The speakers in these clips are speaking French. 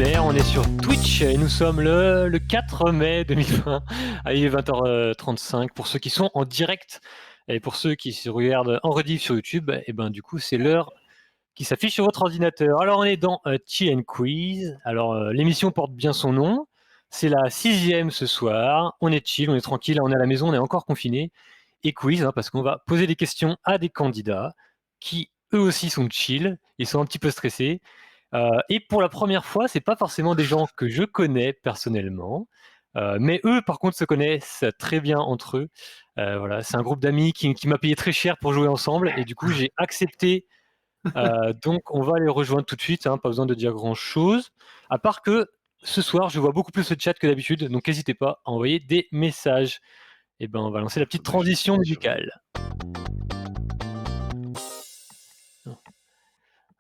air, on est sur Twitch et nous sommes le 4 mai 2020 à 20h35 pour ceux qui sont en direct et pour ceux qui se regardent en rediff sur YouTube, et ben du coup c'est l'heure qui s'affiche sur votre ordinateur. Alors on est dans Chill and Quiz. Alors l'émission porte bien son nom. C'est la 6e ce soir. On est chill, on est tranquille, on est à la maison, on est encore confiné. Et quiz, parce qu'on va poser des questions à des candidats qui eux aussi sont chill, ils sont un petit peu stressés. Et pour la première fois, c'est pas forcément des gens que je connais personnellement, mais eux, par contre, se connaissent très bien entre eux. Voilà, c'est un groupe d'amis qui m'a payé très cher pour jouer ensemble, et du coup, j'ai accepté. Donc, on va les rejoindre tout de suite. Pas besoin de dire grand-chose, à part que ce soir, je vois beaucoup plus le chat que d'habitude, donc n'hésitez pas à envoyer des messages. Et ben, on va lancer la petite transition musicale.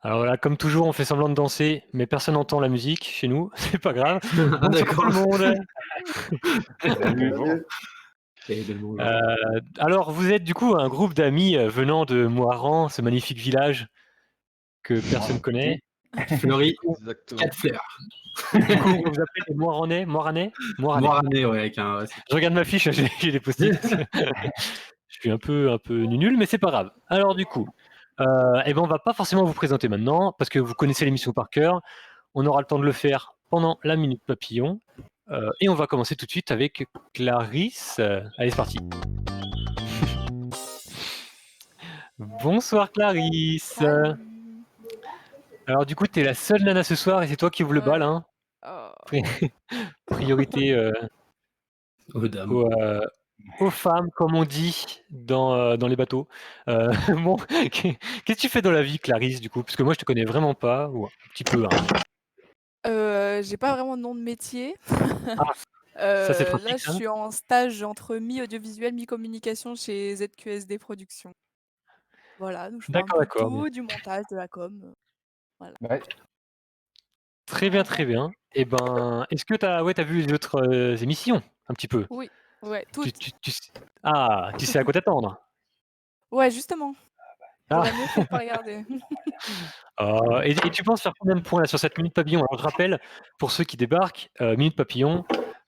Alors voilà, comme toujours, on fait semblant de danser, mais personne n'entend la musique chez nous, c'est pas grave. Bonsoir tout le monde. Alors, vous êtes du coup un groupe d'amis venant de Moiran, ce magnifique village que personne connaît. Fleury, Exactement. 4 fleurs. Du coup, vous vous appelez les Moiranais, Moiranais. Moiranais, ouais, avec un. Je regarde ma fiche, j'ai des post-it. Je suis un peu nul, mais c'est pas grave. Alors du coup, eh ben on va pas forcément vous présenter maintenant, parce que vous connaissez l'émission par cœur. On aura le temps de le faire pendant la Minute Papillon. Et on va commencer tout de suite avec Clarisse. Allez, c'est parti. Bonsoir Clarisse. Salut. Alors du coup, tu es la seule nana ce soir et c'est toi qui ouvre le bal. Ouais. Hein. Oh. Priorité Aux dames. aux femmes, comme on dit dans les bateaux. Bon, qu'est-ce que tu fais dans la vie, Clarisse, du coup? Parce que moi, je te connais vraiment pas, ou un petit peu. J'ai pas vraiment de nom de métier. Ça, c'est Là, pratique, je ça. suis en stage entre mi-audiovisuel, mi-communication chez ZQSD Productions. Voilà, donc je fais un D'accord, peu de d'accord. tout, du montage, de la com, voilà. Ouais. Très bien, très bien. Et ben, est-ce que tu as vu les autres émissions, un petit peu? Oui, ouais, Tu, toutes. tu, tu, sais- tu sais à quoi t'attendre. Ouais, justement, Ah. j'aurais mieux fait de pas regarder. Et tu penses faire combien de points là, sur cette Minute Papillon? Alors, je rappelle, pour ceux qui débarquent, Minute Papillon,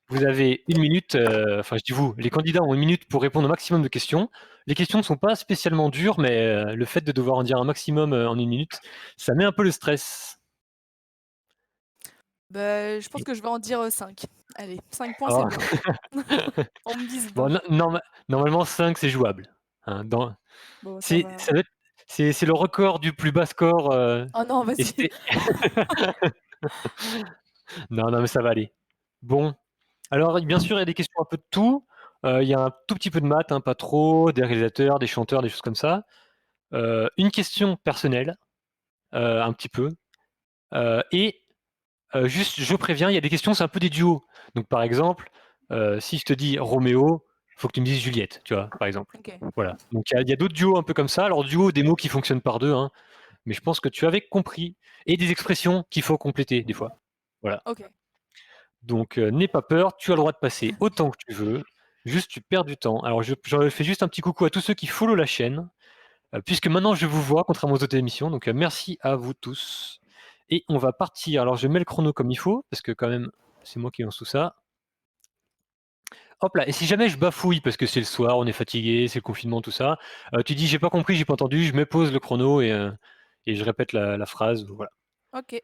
vous avez une minute, enfin je dis vous, les candidats ont une minute pour répondre au maximum de questions. Les questions ne sont pas spécialement dures, mais le fait de devoir en dire un maximum en une minute, ça met un peu le stress. Bah, je pense que je vais en dire 5. Allez, 5 points, c'est Ah. bien. On me dise Bon, pas. normalement 5 c'est jouable. Bon, ça C'est va. ça doit être- c'est le record du plus bas score. Oh non, Et vas-y. Non, non, mais ça va aller. Bon, alors bien sûr, il y a des questions un peu de tout. Il y a un tout petit peu de maths, pas trop, des réalisateurs, des chanteurs, des choses comme ça. Une question personnelle, un petit peu. Et juste, je préviens, il y a des questions, c'est un peu des duos. Donc par exemple, si je te dis Roméo, il faut que tu me dises Juliette, tu vois, par exemple. OK. Voilà. Donc il y a d'autres duos un peu comme ça. Alors duo, des mots qui fonctionnent par deux, mais je pense que tu avais compris. Et des expressions qu'il faut compléter des fois. Voilà. OK. Donc n'aie pas peur, tu as le droit de passer autant que tu veux. Juste, tu perds du temps. Alors je fais juste un petit coucou à tous ceux qui follow la chaîne, puisque maintenant je vous vois, contrairement aux autres émissions. Donc merci à vous tous. Et on va partir. Alors je mets le chrono comme il faut, parce que quand même, c'est moi qui lance tout ça. Hop là, et si jamais je bafouille, parce que c'est le soir, on est fatigué, c'est le confinement, tout ça, tu dis j'ai pas compris, j'ai pas entendu, je me pose le chrono et je répète la phrase. Voilà. OK.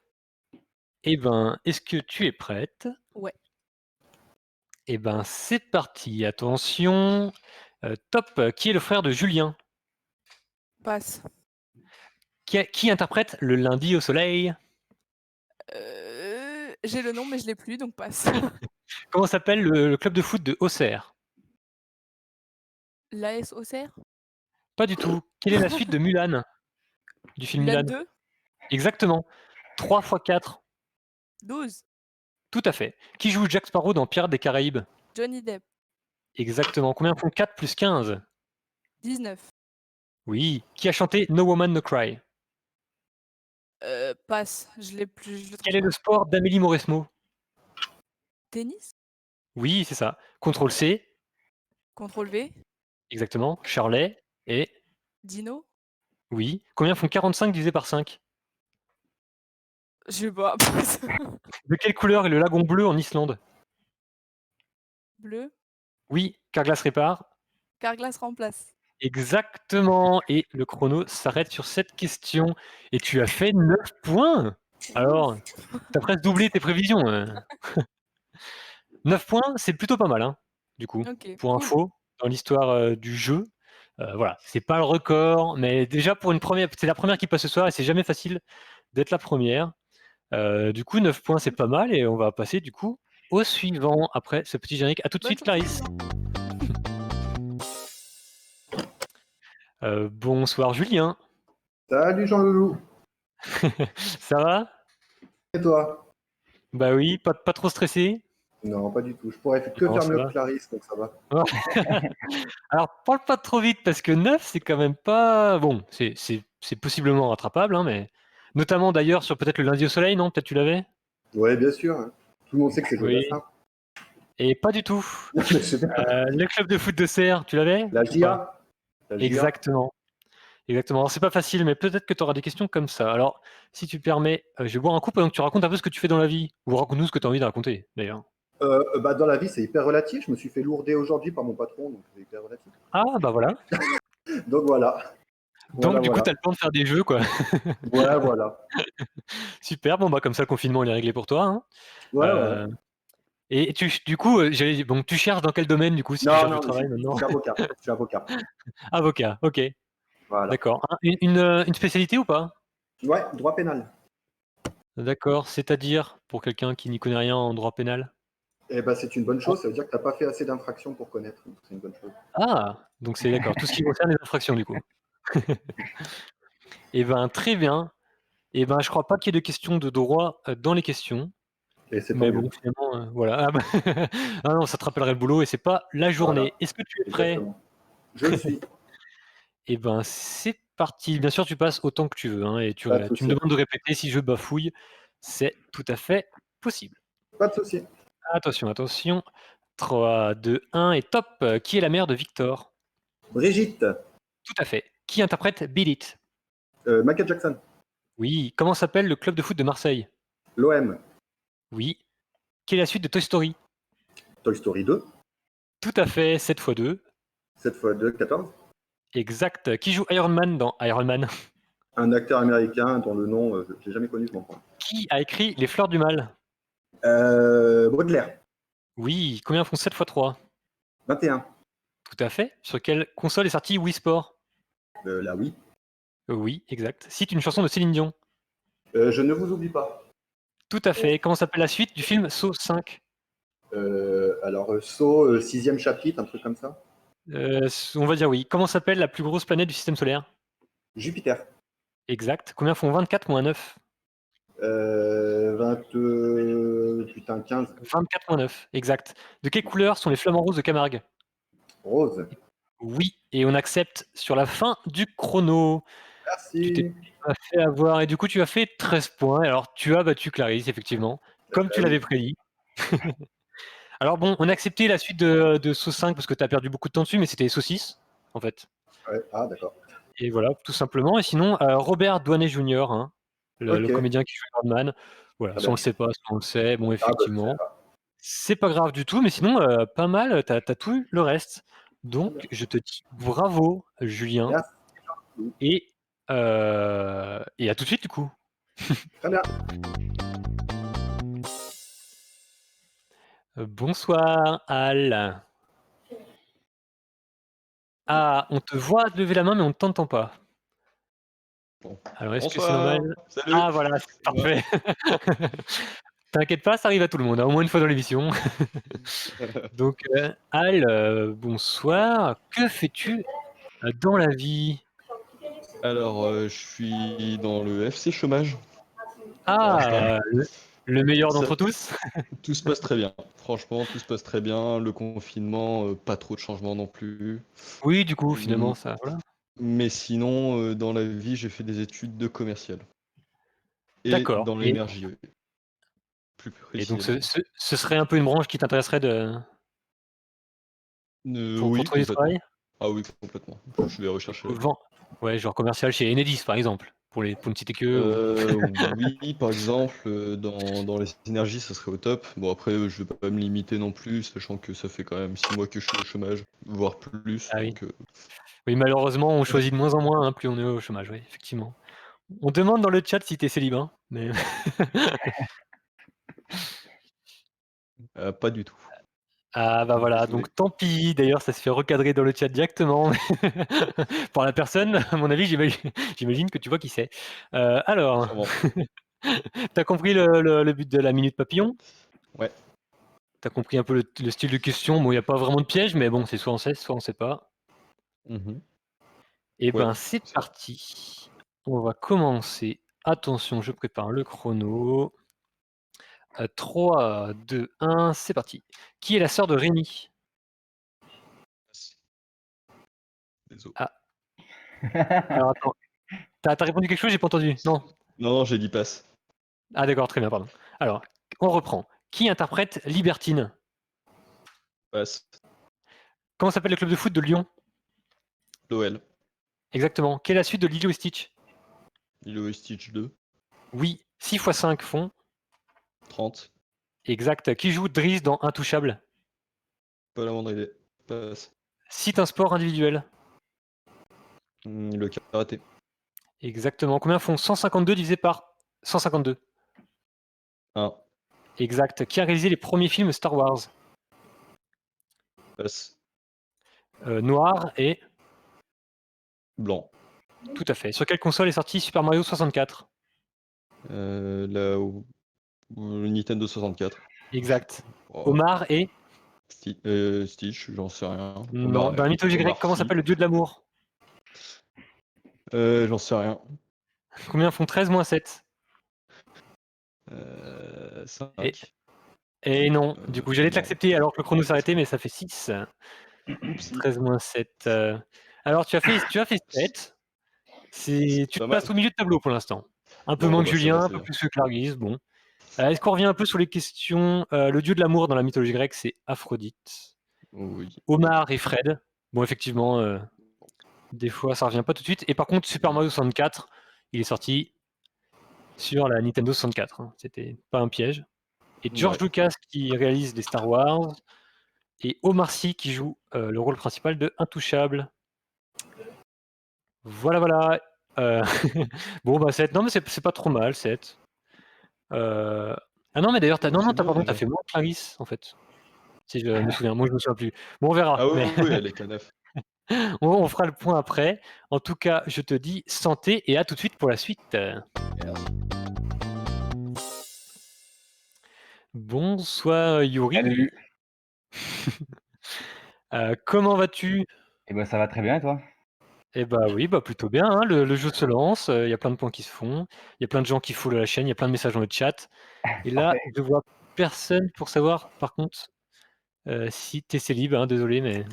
Eh ben, est-ce que tu es prête? Ouais. Eh ben, c'est parti. Attention. Top. Qui est le frère de Julien? Passe. Qui interprète Le lundi au soleil? J'ai le nom, mais je l'ai plus, donc passe. Comment s'appelle le club de foot de Auxerre? L'AS Auxerre? Pas du tout. Quelle est la suite de Mulan? Du film Mulan Mulan? 2? Exactement. 3 x 4. 12. Tout à fait. Qui joue Jack Sparrow dans Pirates des Caraïbes? Johnny Depp. Exactement. Combien font 4 plus 15? 19. Oui. Qui a chanté No Woman No Cry? Passe, je l'ai plus, je le trouve Quel est le pas. sport d'Amélie Mauresmo? Tennis? Oui, c'est ça. Contrôle C. Contrôle V? Exactement. Charlet. Et Dino? oui. Combien font 45 divisé par 5? Je sais pas. De quelle couleur est le lagon bleu en Islande? Bleu, Oui, Carglass répare. Carglass remplace. Exactement. Et le chrono s'arrête sur cette question. Et tu as fait 9 points. Alors, Ouf! tu as presque doublé tes prévisions. 9 points, c'est plutôt pas mal, hein, du coup. OK, Pour cool. info, dans l'histoire du jeu, voilà, c'est pas le record, mais déjà pour une première, c'est la première qui passe ce soir et c'est jamais facile d'être la première. Du coup, 9 points, c'est pas mal et on va passer du coup au suivant après ce petit générique. À tout de Bonne suite, chance. Clarisse. Bonsoir, Julien. Salut Jean-Loulou, Ça va? et toi? Bah oui, pas trop stressé? Non, pas du tout. Je pourrais que Non, faire ça mieux que va. Clarisse, donc ça va. Alors, parle pas trop vite parce que 9, c'est quand même pas bon, c'est possiblement rattrapable, hein, mais notamment d'ailleurs sur peut-être le lundi au soleil, non? Peut-être tu l'avais? Ouais, bien sûr, hein. Tout le monde sait que c'est Oui, Jodassin. et pas du tout. Mais je sais pas. Le club de foot de Serres, tu l'avais La ou pas? JA. La JA. Exactement, exactement. Alors c'est pas facile, mais peut-être que tu auras des questions comme ça. Alors, si tu permets, je vais boire un coup pendant que tu racontes un peu ce que tu fais dans la vie. Ou raconte-nous ce que tu as envie de raconter, d'ailleurs. Bah, dans la vie, c'est hyper relatif. Je me suis fait lourder aujourd'hui par mon patron, donc c'est hyper relatif. Ah, bah voilà. Donc voilà. Donc Voilà, du coup, voilà. tu as le temps de faire des jeux, quoi. Ouais, voilà. Super, bon bah comme ça le confinement il est réglé pour toi, hein. Ouais, ouais. Heu et du coup, donc tu cherches dans quel domaine du coup, si tu Non, cherches du non, je travail suis, maintenant? je suis avocat. Je suis avocat. Avocat, OK, Voilà. d'accord. Une spécialité ou pas? Ouais, droit pénal. D'accord, c'est-à-dire pour quelqu'un qui n'y connaît rien en droit pénal? Eh ben, c'est une bonne Oh, chose. Ça veut dire que tu n'as pas fait assez d'infractions pour connaître. Donc c'est une bonne chose. ah! Donc c'est d'accord, tout ce qui concerne les infractions du coup. Et ben, très bien. Et ben, je crois pas qu'il y ait de questions de droit, dans les questions, Et c'est tant mais mieux. bon finalement, voilà. Ah bah ah non, ça te rappellerait le boulot et c'est pas la Voilà. journée. Est-ce que tu es prêt? Exactement. Je le suis. Et ben, c'est parti. Bien sûr, tu passes autant que tu veux, hein, et Pas de tu me souci. demandes de répéter si je bafouille, c'est tout à fait possible. Pas de souci. Attention, attention. 3, 2, 1 et top! Qui est la mère de Victor? Brigitte. Tout à fait. Qui interprète Beat It? Michael Jackson. Oui. Comment s'appelle le club de foot de Marseille? L'OM. Oui. Quelle est la suite de Toy Story? Toy Story 2. Tout à fait, 7 fois 2. 7 fois 2, 14. Exact. Qui joue Iron Man dans Iron Man? Un acteur américain dont le nom, j'ai jamais connu ce moment. Qui a écrit Les Fleurs du Mal? Baudelaire. Oui. Combien font 7 fois 3? 21. Tout à fait. Sur quelle console est sorti Wii Sport? La oui. Oui, exact. Cite une chanson de Céline Dion. Je ne vous oublie pas. Tout à fait. Comment s'appelle la suite du film Saw 5? Alors, Saut, 6e chapitre, un truc comme ça. On va dire oui. Comment s'appelle la plus grosse planète du système solaire? Jupiter. Exact. Combien font 24 moins 9? 20. Putain, 15. 24 moins 9, exact. De quelle couleur sont les flamants roses de Camargue? Rose. Oui, et on accepte sur la fin du chrono. Tu t'es Merci. pas fait avoir et du coup tu as fait 13 points. Alors tu as battu Clarisse effectivement, comme tu Oui. l'avais prédit. Alors bon, on a accepté la suite de Saut 5 parce que tu as perdu beaucoup de temps dessus, mais c'était saucisse, en fait. Ouais. Ah, d'accord. Et voilà, tout simplement. Et sinon, Robert Doisnet Junior, hein, le Ok. comédien qui joue Birdman. Voilà, Très ça on bien. le sait pas, ça on le sait. Bon, Ah, bah, je sais effectivement, pas. c'est pas grave du tout, mais sinon, pas mal, tu as tout le reste. Très bien. Donc je te dis bravo Julien Merci. et à tout de suite du coup. Très bien. Bonsoir Al. Ah, on te voit lever la main, mais on ne t'entend pas. Bon. Alors est-ce que c'est Bonsoir, normal? salut. Ah voilà, c'est Ça va? parfait. T'inquiète pas, ça arrive à tout le monde, hein, au moins une fois dans l'émission. Donc Al, bonsoir. Que fais-tu, dans la vie? Alors, je suis dans le FC chômage pour l'instant. Ah, le meilleur Ça d'entre tous? tout se passe très bien. Franchement, tout se passe très bien. Le confinement, pas trop de changements non plus. Oui, du coup, finalement, Mmh, ça voilà. mais sinon, dans la vie, j'ai fait des études de commercial et D'accord dans l'énergie, oui, plus et donc précisément. ce serait un peu une branche qui t'intéresserait pour Oui, trouver du complètement. travail? Ah oui, complètement. Je vais rechercher. Vend Ouais, genre commercial chez Enedis, par exemple, pour une citer que. Oui, par exemple, dans les synergies, ça serait au top. Bon, après, je vais pas me limiter non plus, sachant que ça fait quand même 6 mois que je suis au chômage, voire plus. Ah oui. Donc, Oui, malheureusement, on choisit de moins en moins, hein, plus on est au chômage, oui, effectivement. On demande dans le chat si t'es célib, hein, mais pas du tout. ah bah voilà, Désolé. donc tant pis. D'ailleurs, ça se fait recadrer dans le chat directement par la personne. À mon avis, j'imagine que tu vois qui c'est. Alors, Sûrement. t'as compris le but de la minute papillon? Ouais. T'as compris un peu le style de question. Bon, il n'y a pas vraiment de piège, mais bon, c'est soit on sait, soit on sait pas. Mhm. Et Ouais, ben, c'est c'est ça. parti. On va commencer. Attention, je prépare le chrono. 3, 2, 1, c'est parti. Qui est la sœur de Rémi? Désolé. Ah, alors attends. T'as répondu quelque chose? J'ai pas entendu. Non. Non, j'ai dit passe. Ah d'accord, très bien, pardon. Alors, on reprend. Qui interprète Libertine? Passe. Comment s'appelle le club de foot de Lyon? L'OL. Exactement. Quelle est la suite de Lilo et Stitch? Lilo et Stitch 2. Oui, 6 x 5 font. 30. Exact. Qui joue Driss dans Intouchable? Pas la moindre idée. Passe. Cite un sport individuel. Le karaté. Exactement. Combien font 152 divisé par 152? 1. Exact. Qui a réalisé les premiers films Star Wars? Passe. Noir et... Blanc. Tout à fait. Sur quelle console est sorti Super Mario 64? Là où le Nintendo 64. Exact. Oh. Omar et... Stitch, j'en sais rien. Non. Dans la mythologie grecque, Omar comment Sy. s'appelle le dieu de l'amour? J'en sais rien. Combien font 13 moins 7? 5. Et non, du coup, j'allais te Non. l'accepter alors que le chrono s'est arrêté, mais ça fait 6. Oupsie. 13 moins 7. Alors, tu as fait 7. Tu te Pas places mal. au milieu de tableau pour l'instant. Un peu Bon, moins que bah ça va, Julien, un c'est peu bien. plus que Clarisse. Bon. Est-ce qu'on revient un peu sur les questions? Le dieu de l'amour dans la mythologie grecque, c'est Aphrodite. Oui. Omar et Fred. Bon, effectivement, des fois, ça revient pas tout de suite. Et par contre, Super Mario 64, il est sorti sur la Nintendo 64. Hein. C'était pas un piège. Et George Ouais. Lucas qui réalise les Star Wars. Et Omar Sy qui joue le rôle principal de Intouchable. Voilà, voilà. Bon, bah 7. Non, mais c'est pas trop mal, 7. Ah non, mais d'ailleurs, Oh, c'est bien pardon, t'as déjà. fait moins que Clarisse, en fait. Si je me souviens. Moi, je me souviens plus. Bon, on verra. Ah oui, Mais oui, elle est qu'à 9. on fera le point après. En tout cas, je te dis santé et à tout de suite pour la suite. Bonsoir, Yuri. Salut. Comment vas-tu? Eh ben, ça va très bien et toi? Eh bah oui, bah plutôt bien, hein. Le jeu se lance, il y a plein de points qui se font, il y a plein de gens qui follow la chaîne, il y a plein de messages dans le chat. Et là, Parfait. je vois personne pour savoir, par contre, si tu es célib, hein, désolé, mais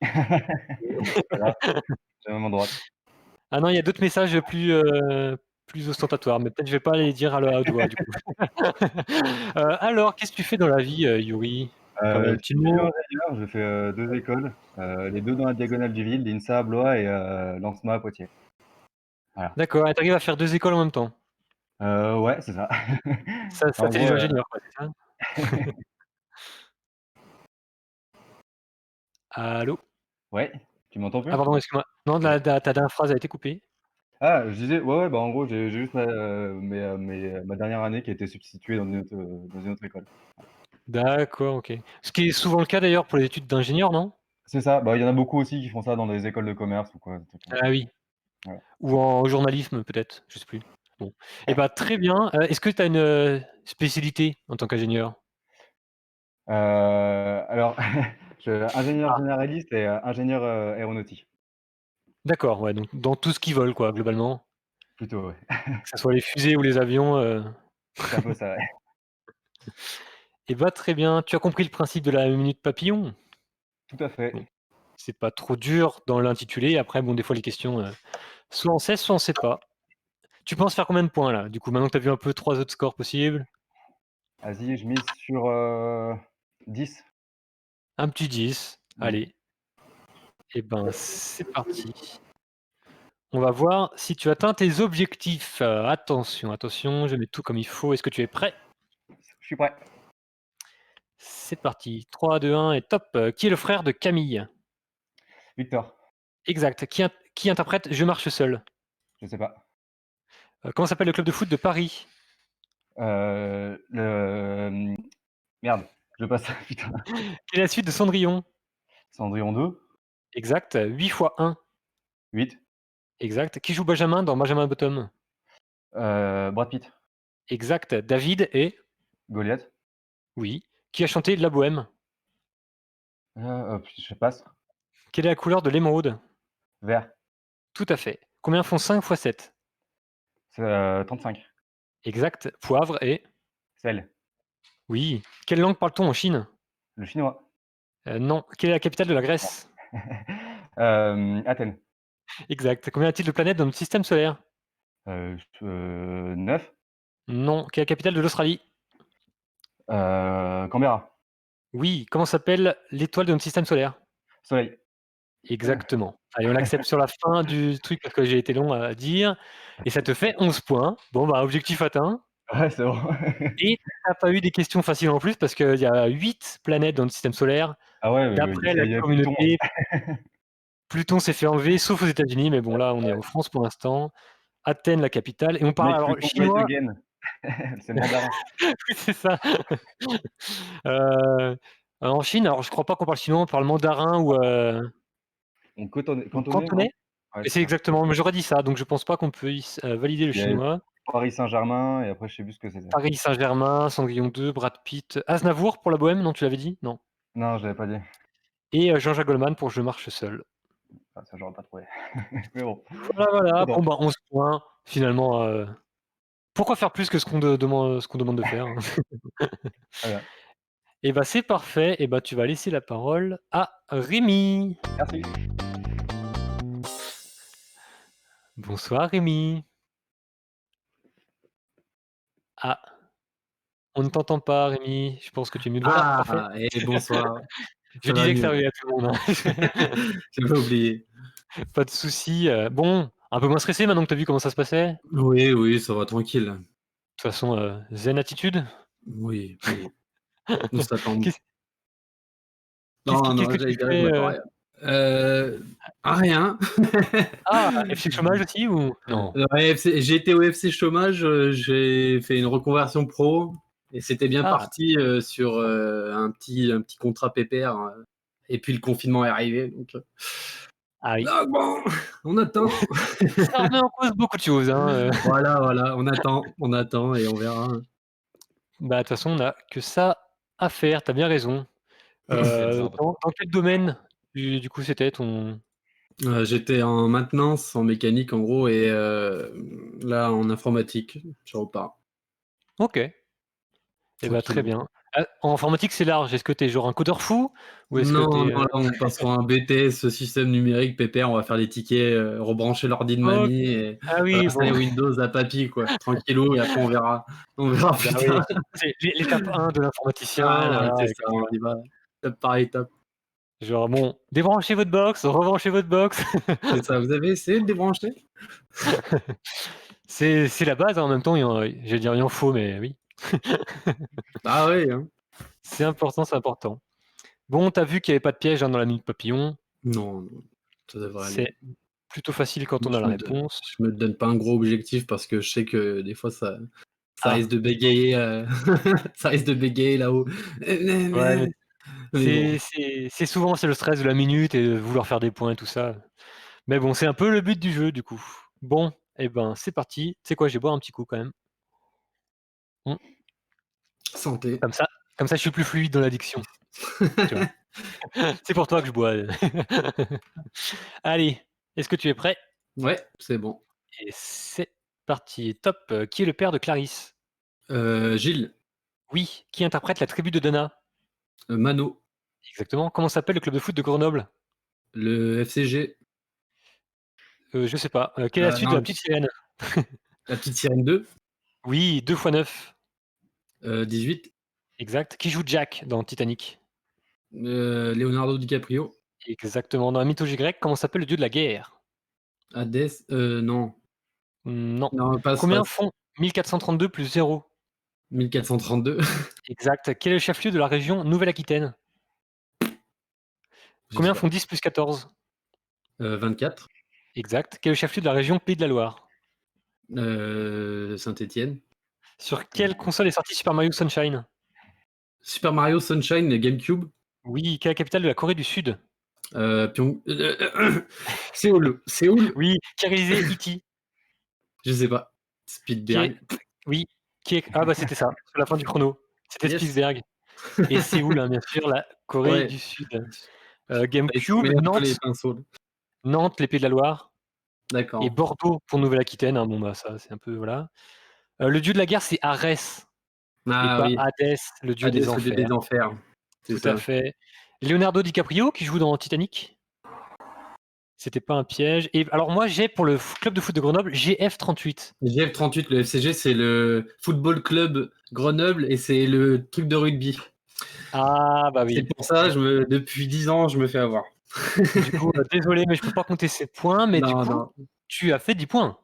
C'est pas grave, j'ai un moment droite. ah non, il y a d'autres messages plus ostentatoires, mais peut-être je vais pas les dire à haute voix, du coup. Alors, qu'est-ce que tu fais dans la vie, Yuri? Quand même, Je petit suis mot? ingénieur, je fais, 2 écoles, les 2 dans la diagonale du vide, l'INSA à Blois et l'ANSMA à Poitiers. Voilà. D'accord, et tu arrives à faire 2 écoles en même temps? Ouais, c'est ça. Ça En fait gros, des ingénieurs, quoi, c'est ça? Allô? ouais, tu m'entends Ah plus? pardon, excuse-moi. Non, Ouais. ta dernière phrase a été coupée. Ah, je disais, ouais, ouais, bah, en gros, j'ai juste ma dernière année qui a été substituée dans une autre école. D'accord, OK. Ce qui est souvent le cas d'ailleurs pour les études d'ingénieur, non? C'est ça, bah, il y en a beaucoup aussi qui font ça dans des écoles de commerce ou quoi, des trucs comme ça. Ah oui, Voilà. ou en journalisme peut-être, je sais plus. Bon, et bah, très bien. Est-ce que tu as une, spécialité en tant qu'ingénieur? Alors, ingénieur Ah, généraliste et ingénieur, aéronautique, d'accord, ouais, donc dans tout ce qui vole quoi, globalement, plutôt, ouais. que ça soit les fusées ou les avions, C'est un peu ça, ouais. et bah, très bien. Tu as compris le principe de la minute papillon? Tout à fait. Bon, c'est pas trop dur dans l'intitulé. Après bon, des fois les questions, soit on sait, soit on sait pas. Tu penses faire combien de points là? Du coup, maintenant que tu as vu un peu 3 autres scores possibles? Vas-y, je mise sur, 10. Un petit 10. Mmh. Allez, et ben, c'est parti. On va voir si tu atteins tes objectifs. Attention, attention, je mets tout comme il faut. Est-ce que tu es prêt? Je suis prêt. C'est parti. 3, 2, 1 et top. Qui est le frère de Camille? Victor, Exact. Qui interprète Je marche seul? je sais pas. Comment s'appelle le club de foot de Paris? Merde, je passe. Putain. Quelle est la suite de Cendrillon? Cendrillon 2, Exact. 8 fois 1. 8. Exact. Qui joue Benjamin dans Benjamin Bottom? Brad Pitt, Exact. David et... Goliath. Oui. Qui a chanté La Bohème? Je passe. Quelle est la couleur de l'émeraude? Vert, Tout à fait. Combien font 5 fois 7? c'est 35. Exact. Poivre et... Sel, Oui. Quelle langue parle-t-on en Chine? le chinois. Non. Quelle est la capitale de la Grèce? Athènes, Exact. Combien y a-t-il de planètes dans notre système solaire? 9. Non. Quelle est la capitale de l'Australie? Canberra, Oui. Comment s'appelle l'étoile de notre système solaire? Soleil. Exactement. Allez, on l'accepte sur la fin du truc parce que j'ai été long à dire et ça te fait 11 points. Bon, bah, objectif atteint Ouais, c'est bon. et tu as pas eu des questions faciles en plus parce qu'il y a 8 planètes dans le système solaire. Ah ouais, D'après il la y a Pluton. communauté, Pluton s'est fait enlever sauf aux États-Unis, mais bon, là, on est en France pour l'instant. Athènes, la capitale et on parle Make alors Pluton great chinois. again. C'est le mandarin. Oui, c'est ça. En Chine, alors je crois pas qu'on parle chinois, on parle mandarin On ou cantonais, non? cantonais. Ouais, Et c'est c'est ça. exactement, mais j'aurais dit ça, donc je pense pas qu'on puisse valider le Il y a chinois. Paris Saint-Germain et après je sais plus ce que c'était. Paris Saint-Germain, Cendrillon 2, Brad Pitt, Aznavour pour La Bohème, non, tu l'avais dit? Non. Non, je l'avais pas dit. Et Jean-Jacques Goldman pour Je marche seul. Ah, ça j'aurais pas trouvé. Mais bon. Voilà, voilà. Content. Bon, bah, 11 points. Finalement, pourquoi faire plus que ce qu'on demande de faire, hein? Très bien. Et bah, c'est parfait. Et bah, tu vas laisser la parole à Rémi. Merci. Bonsoir Rémi. Ah, on ne t'entend pas Rémi. Je pense que tu es muet. Voilà, parfait. Ah, et bonsoir. Je Ça va disais que ça mieux. arrivait à tout le monde, hein. J'avais oublié. Pas de souci. Bon, un peu moins stressé maintenant que tu as vu comment ça se passait? De Oui, oui, ça va tranquille. toute façon, zen attitude? Oui, oui. On s'attend. Qu'est-ce Non, qu'est-ce non, que j'allais tu dire, je fais, m'attends à rien. Rien. Ah, FC chômage aussi ou non? Ouais, j'ai été au FC chômage, j'ai fait une reconversion pro et c'était bien Ah. parti sur un petit contrat pépère. Et puis le confinement est arrivé, donc Ah oui. donc bon, on attend. Ça remet en cause beaucoup de choses, hein, Voilà, on attend et on verra. Bah, de toute façon, on a que ça à faire, tu as bien raison. Faites un. Dans quel domaine du coup c'était ton... J'étais en maintenance, en mécanique en gros, et là en informatique, je repars. OK. Et bah, très bien. En informatique, c'est large. Est-ce que tu es genre un codeur fou? Ou est-ce que Non, tu es, non, là on passe sur un BTS système numérique pépère, on va faire des tickets, rebrancher l'ordi de OK. mamie et Ah oui, installer bon. Windows à papy quoi, tranquillou et après on verra plus Bah oui, tard. c'est l'étape 1 de l'informaticien, Voilà, voilà, c'est et ça, puis on y va étape par étape. genre bon, débranchez votre box, rebranchez votre box. C'est ça, vous avez essayé de débrancher? C'est la base, hein, en même temps, j'allais dire il en faut, mais oui. Ah oui, hein. C'est important, c'est important. Bon, tu as vu qu'il y avait pas de piège, hein, dans la minute papillon. Non, non, ça devrait aller. C'est plutôt facile quand on a la réponse. Je me donne pas un gros objectif parce que je sais que des fois ça Ah. risque de bégayer, ça risque de bégayer là-haut. Ouais, Mais bon. c'est souvent le stress de la minute et de vouloir faire des points et tout ça. Mais bon, c'est un peu le but du jeu, du coup. Bon, et ben, c'est parti. Tu sais quoi? Je vais boire un petit coup quand même. Santé. Comme ça, je suis plus fluide dans l'addiction. Tu vois? C'est pour toi que je bois. Allez, est-ce que tu es prêt? Ouais, c'est bon. Et c'est parti. Top. Qui est le père de Clarisse? Gilles, Oui. Qui interprète la tribu de Dana? Mano, Exactement. Comment s'appelle le club de foot de Grenoble? le FCG, Je sais pas. Quelle est la suite de non, la petite sirène? la petite sirène 2, Oui, 2 fois 9. 18, Exact. Qui joue Jack dans Titanic? Leonardo DiCaprio, Exactement. Dans la mythologie grecque, comment s'appelle le dieu de la guerre? Hadès, non. Non. Non, passe, Combien passe. font 1432 plus 0? 1432. Exact. Quel est le chef-lieu de la région Nouvelle-Aquitaine? Je Combien sais font 10 plus 14? pas. 24. Exact. Quel est le chef-lieu de la région Pays de la Loire? Saint-Étienne. Sur quelle console est sorti Super Mario Sunshine? Super Mario Sunshine, GameCube. Oui. Quelle est la capitale de la Corée du Sud? Séoul. Séoul. Oui. Qui a réalisé E.T.? Je sais pas. Qui Spielberg. est... Oui. Ah bah c'était ça. Sur la fin du chrono. C'était Yes. Spielberg. Et Séoul, hein, bien sûr, la Corée Ouais. du Sud. Fallait GameCube, trouver un peu Nantes, les pinceaux. Nantes, les Pays de la Loire. Et D'accord. Bordeaux pour Nouvelle-Aquitaine. Bon bah ça c'est un peu voilà. Le dieu de la guerre c'est Arès et Ah pas oui. Hadès, le dieu Hadès, des le dieu enfers. des enfers. C'est Tout à ça. fait. Leonardo DiCaprio qui joue dans Titanic. C'était pas un piège. Et alors moi j'ai pour le club de foot de Grenoble GF38. GF38, le FCG, c'est le Football Club Grenoble et c'est le truc de rugby. Ah bah C'est oui. pour ça, depuis 10 ans, je me fais avoir. Du coup, désolé mais je peux pas compter ces points, mais du Non, coup non. tu as fait 10 points.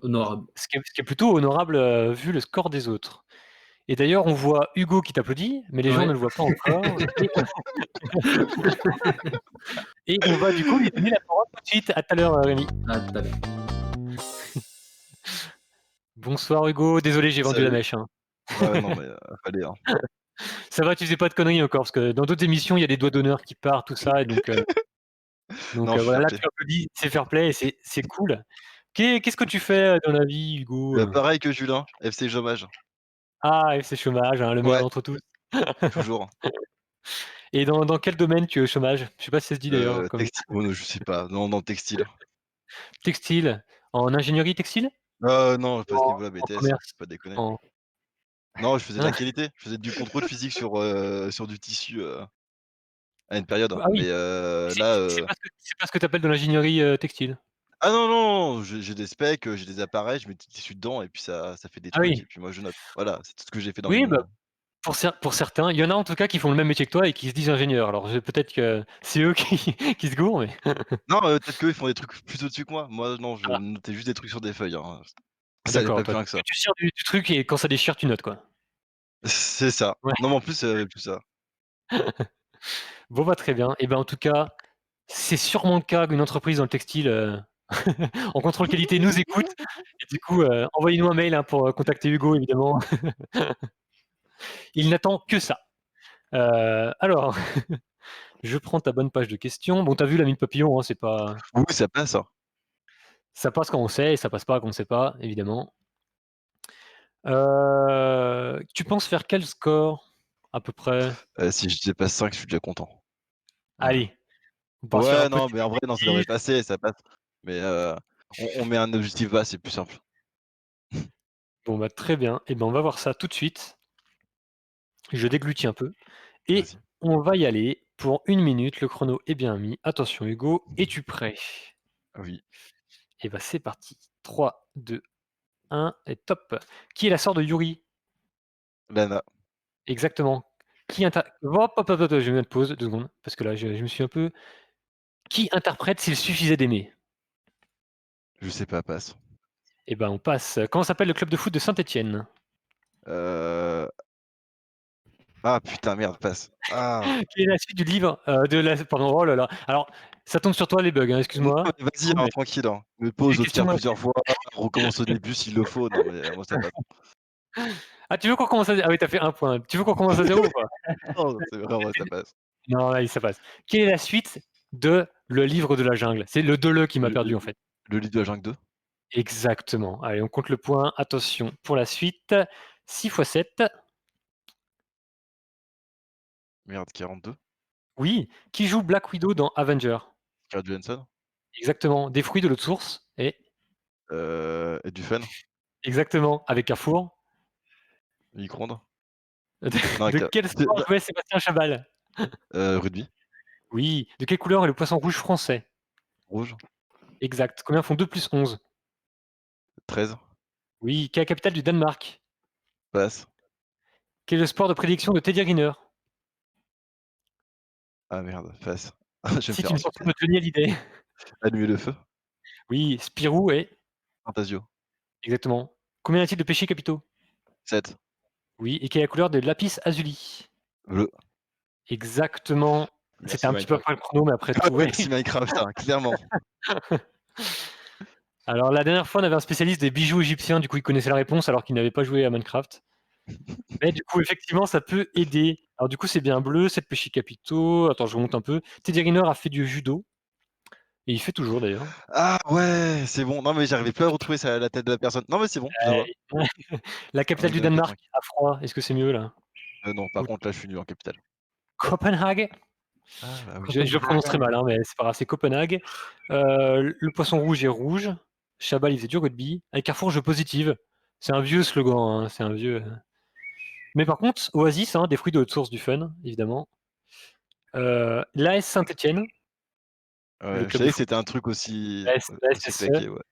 Honorable. Ce qui est plutôt honorable vu le score des autres. Et d'ailleurs, on voit Hugo qui t'applaudit, mais les gens Ouais. ne le voient pas encore. Et on va du coup lui donner la parole tout de suite. À tout à l'heure, Rémi. Ah, tout à l'heure. Bonsoir Hugo, désolé, j'ai vendu la Salut. mèche. Hein. Ouais, non, mais fallait. Hein. Ça va, tu faisais pas de conneries encore, parce que dans d'autres émissions, il y a des doigts d'honneur qui partent, tout ça, et donc, Non, je suis voilà, là fair tu applaudis, c'est fair play, et c'est cool. Qu'est-ce que tu fais dans la vie, Hugo? pareil que Julien, FC Chômage, Ah, FC chômage, hein, le meilleur Ouais. d'entre tous. toujours. Et dans quel domaine tu es au chômage? Je sais pas si ça se dit d'ailleurs. Comme Textile, oh, non, je sais pas, non, dans le textile. textile, en ingénierie textile? Non, pas à ce En, niveau-là, en BTS, commerce, faut pas déconner. en... Non, je faisais de Hein? la qualité, je faisais du contrôle physique sur du tissu à une période. Ah oui, Mais c'est là, c'est pas ce que tu appelles de l'ingénierie textile. ah non, non, j'ai des specs, j'ai des appareils, je mets du tissu dedans et puis ça fait des Ah trucs oui, et puis moi je note. Voilà, c'est tout ce que j'ai fait dans oui, bah, mon pour certains, il y en a en tout cas qui font le même métier que toi et qui se disent ingénieurs. Alors peut-être que c'est eux qui se gourent, mais Non, peut-être qu'eux ils font des trucs plus au-dessus que moi. Moi non, je ah, notais juste des trucs sur des feuilles, hein. Ça allait d'accord. pas plus loin que ça. Tu sers du truc et quand ça déchire, tu notes quoi. C'est ça. Ouais. Non, mais en plus, plus ça. Bon, bah très bien. Et ben en tout cas, c'est sûrement le cas qu'une entreprise dans le textile en contrôle qualité nous écoute. Et du coup, envoyez-nous un mail hein, pour contacter Hugo évidemment. Il n'attend que ça. Alors, je prends ta bonne page de questions. Bon, t'as vu la mine papillon, hein, c'est pas. Oui, ça passe, hein. Ça passe quand on sait et ça passe pas quand on sait pas, évidemment. Tu penses faire quel score à peu près? Si je dépasse 5, je suis déjà content. Voilà. Allez, on part sur un Ouais, non, petit mais en vrai, non, ça devrait passer, ça passe. Mais on met un objectif bas, c'est plus simple. bon bah très bien. Et ben on va voir ça tout de suite. Je déglutis un peu et Vas-y. on va y aller pour 1 minute. Le chrono est bien mis. Attention Hugo, es-tu prêt? Oui. Et bah c'est parti. 3, 2, 1 et top. Qui est la sœur de Yuri? Lana. Exactement. Hop, je vais mettre pause 2 secondes parce que là je me suis un peu. Qui interprète S'il suffisait d'aimer? Je sais pas, passe. Et ben on passe. Comment s'appelle le club de foot de Saint-Étienne? Ah putain, merde, passe. Ah. Quelle est la suite du livre de la pardon, oh là là. Alors, ça tombe sur toi les bugs, hein, Non, excuse-moi. mais vas-y, hein, Mais tranquille, hein. Me j'ai pause, des au pire questions plusieurs fois, recommence au début s'il le faut. Non, mais moi ça passe. ah, tu veux qu'on commence à ah oui, tu as fait 1 point. Tu veux qu'on commence à 0 ou pas? Non, c'est vraiment ça passe. Non, allez, ça passe. Quelle est la suite de Le livre de la jungle? C'est le de le qui m'a Le perdu en fait. le livre de la jungle 2. Exactement. Allez, on compte le point. Attention pour la suite. 6 x 7. Merde, 42. Oui. Qui joue Black Widow dans Avenger? Scarlett Johansson. Exactement. Des fruits de l'autre source et Et du fun. exactement. Avec Carrefour. Micro-ondes. Non, De quel sport jouait Sébastien Chabal? rugby. Oui. De quelle couleur est le poisson rouge français? Rouge. Exact. Combien font 2 plus 11? 13. Oui. Quelle est la capitale du Danemark? Passe. Quel est le sport de prédilection de Teddy Riner? Ah merde, passe. Je vais me Cite faire une chanson insulter. de Johnny Hallyday. Allumer le feu. Oui, Spirou et Fantasio. exactement. Combien y a-t-il de péchés capitaux? 7. Oui, et quelle est la couleur de lapis lazuli? Bleu. Exactement. C'était Merci un petit peu Minecraft. après le chrono, mais après tout, ouais. Merci Minecraft, hein, clairement. Alors la dernière fois, on avait un spécialiste des bijoux égyptiens, du coup il connaissait la réponse alors qu'il n'avait pas joué à Minecraft. Mais du coup, effectivement, ça peut aider. Alors du coup, c'est bien bleu, 7 péchés capitaux. Attends, je remonte un peu. Teddy Riner a fait du judo. Et il fait toujours d'ailleurs. Ah ouais, c'est bon. Non mais j'arrivais plus à retrouver la tête de la personne. Non mais c'est bon, je vois. La capitale du Danemark a froid. Est-ce que c'est mieux là? Non, par contre là je suis nul en capitale. Copenhague. Ah bah oui. Je le prononce très mal, hein, mais c'est pas grave, c'est Copenhague. Le poisson rouge est rouge. Chabal, il faisait du rugby. Avec Carrefour, jeu positive. C'est un vieux slogan, hein, c'est un vieux. Mais par contre, Oasis, hein, des fruits de haute source du fun, évidemment. L'AS Saint-Etienne. Ouais, je club savais de que c'était un truc aussi, la aussi SSE. claqué, ouais.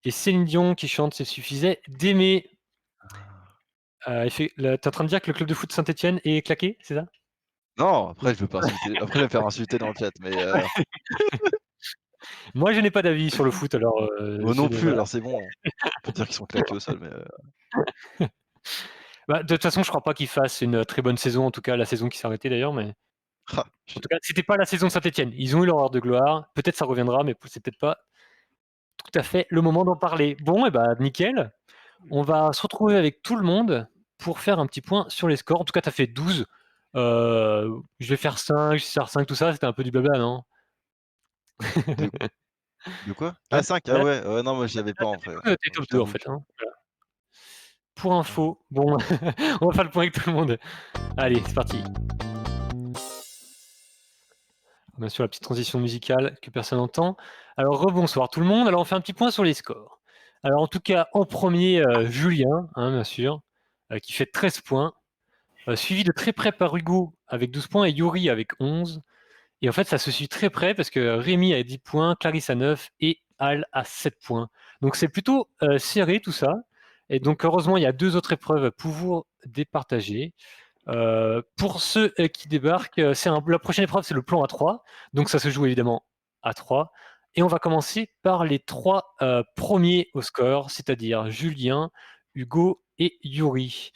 Et Céline Dion qui chante C'est suffisait d'aimer. T'es en train de dire que le club de foot Saint-Etienne est claqué, c'est ça? Non, après je veux pas insulter. Après je vais me faire insulter dans le chat, mais Moi, je n'ai pas d'avis sur le foot, alors. moi je non ne- plus. voilà. Alors c'est bon. On peut dire qu'ils sont claqués au sol, mais Bah, de toute façon, je crois pas qu'ils fassent une très bonne saison, en tout cas la saison qui s'est arrêtée d'ailleurs, mais ah, en tout cas, c'était pas la saison de Saint-Etienne. Ils ont eu leur heure de gloire. Peut-être ça reviendra, mais c'est peut-être pas tout à fait le moment d'en parler. Bon, et bah nickel. On va se retrouver avec tout le monde pour faire un petit point sur les scores. En tout cas, tu as fait 12. Je vais faire 5, je vais faire 5, tout ça, c'était un peu du blabla, non? de quoi? Ouais, Ah 5, ah là, ouais, non moi je l'avais pas en fait. t'es top Je 2 en t'avoue fait. que- Hein. Voilà. Pour info, bon, on va faire le point avec tout le monde. Allez, c'est parti. Bien sûr, la petite transition musicale que personne n'entend. Alors, rebonsoir tout le monde. Alors, on fait un petit point sur les scores. Alors, en tout cas, en premier, Julien, hein, bien sûr, qui fait 13 points, suivi de très près par Hugo avec 12 points et Yuri avec 11. Et en fait, ça se suit très près parce que Rémi a 10 points, Clarisse a 9 et Al a 7 points. Donc, c'est plutôt serré tout ça. Et donc, heureusement, il y a 2 autres épreuves pour vous départager. Pour ceux qui débarquent, la prochaine épreuve, c'est le plan A3. Donc ça se joue évidemment à 3. Et on va commencer par les 3 premiers au score, c'est-à-dire Julien, Hugo et Yuri.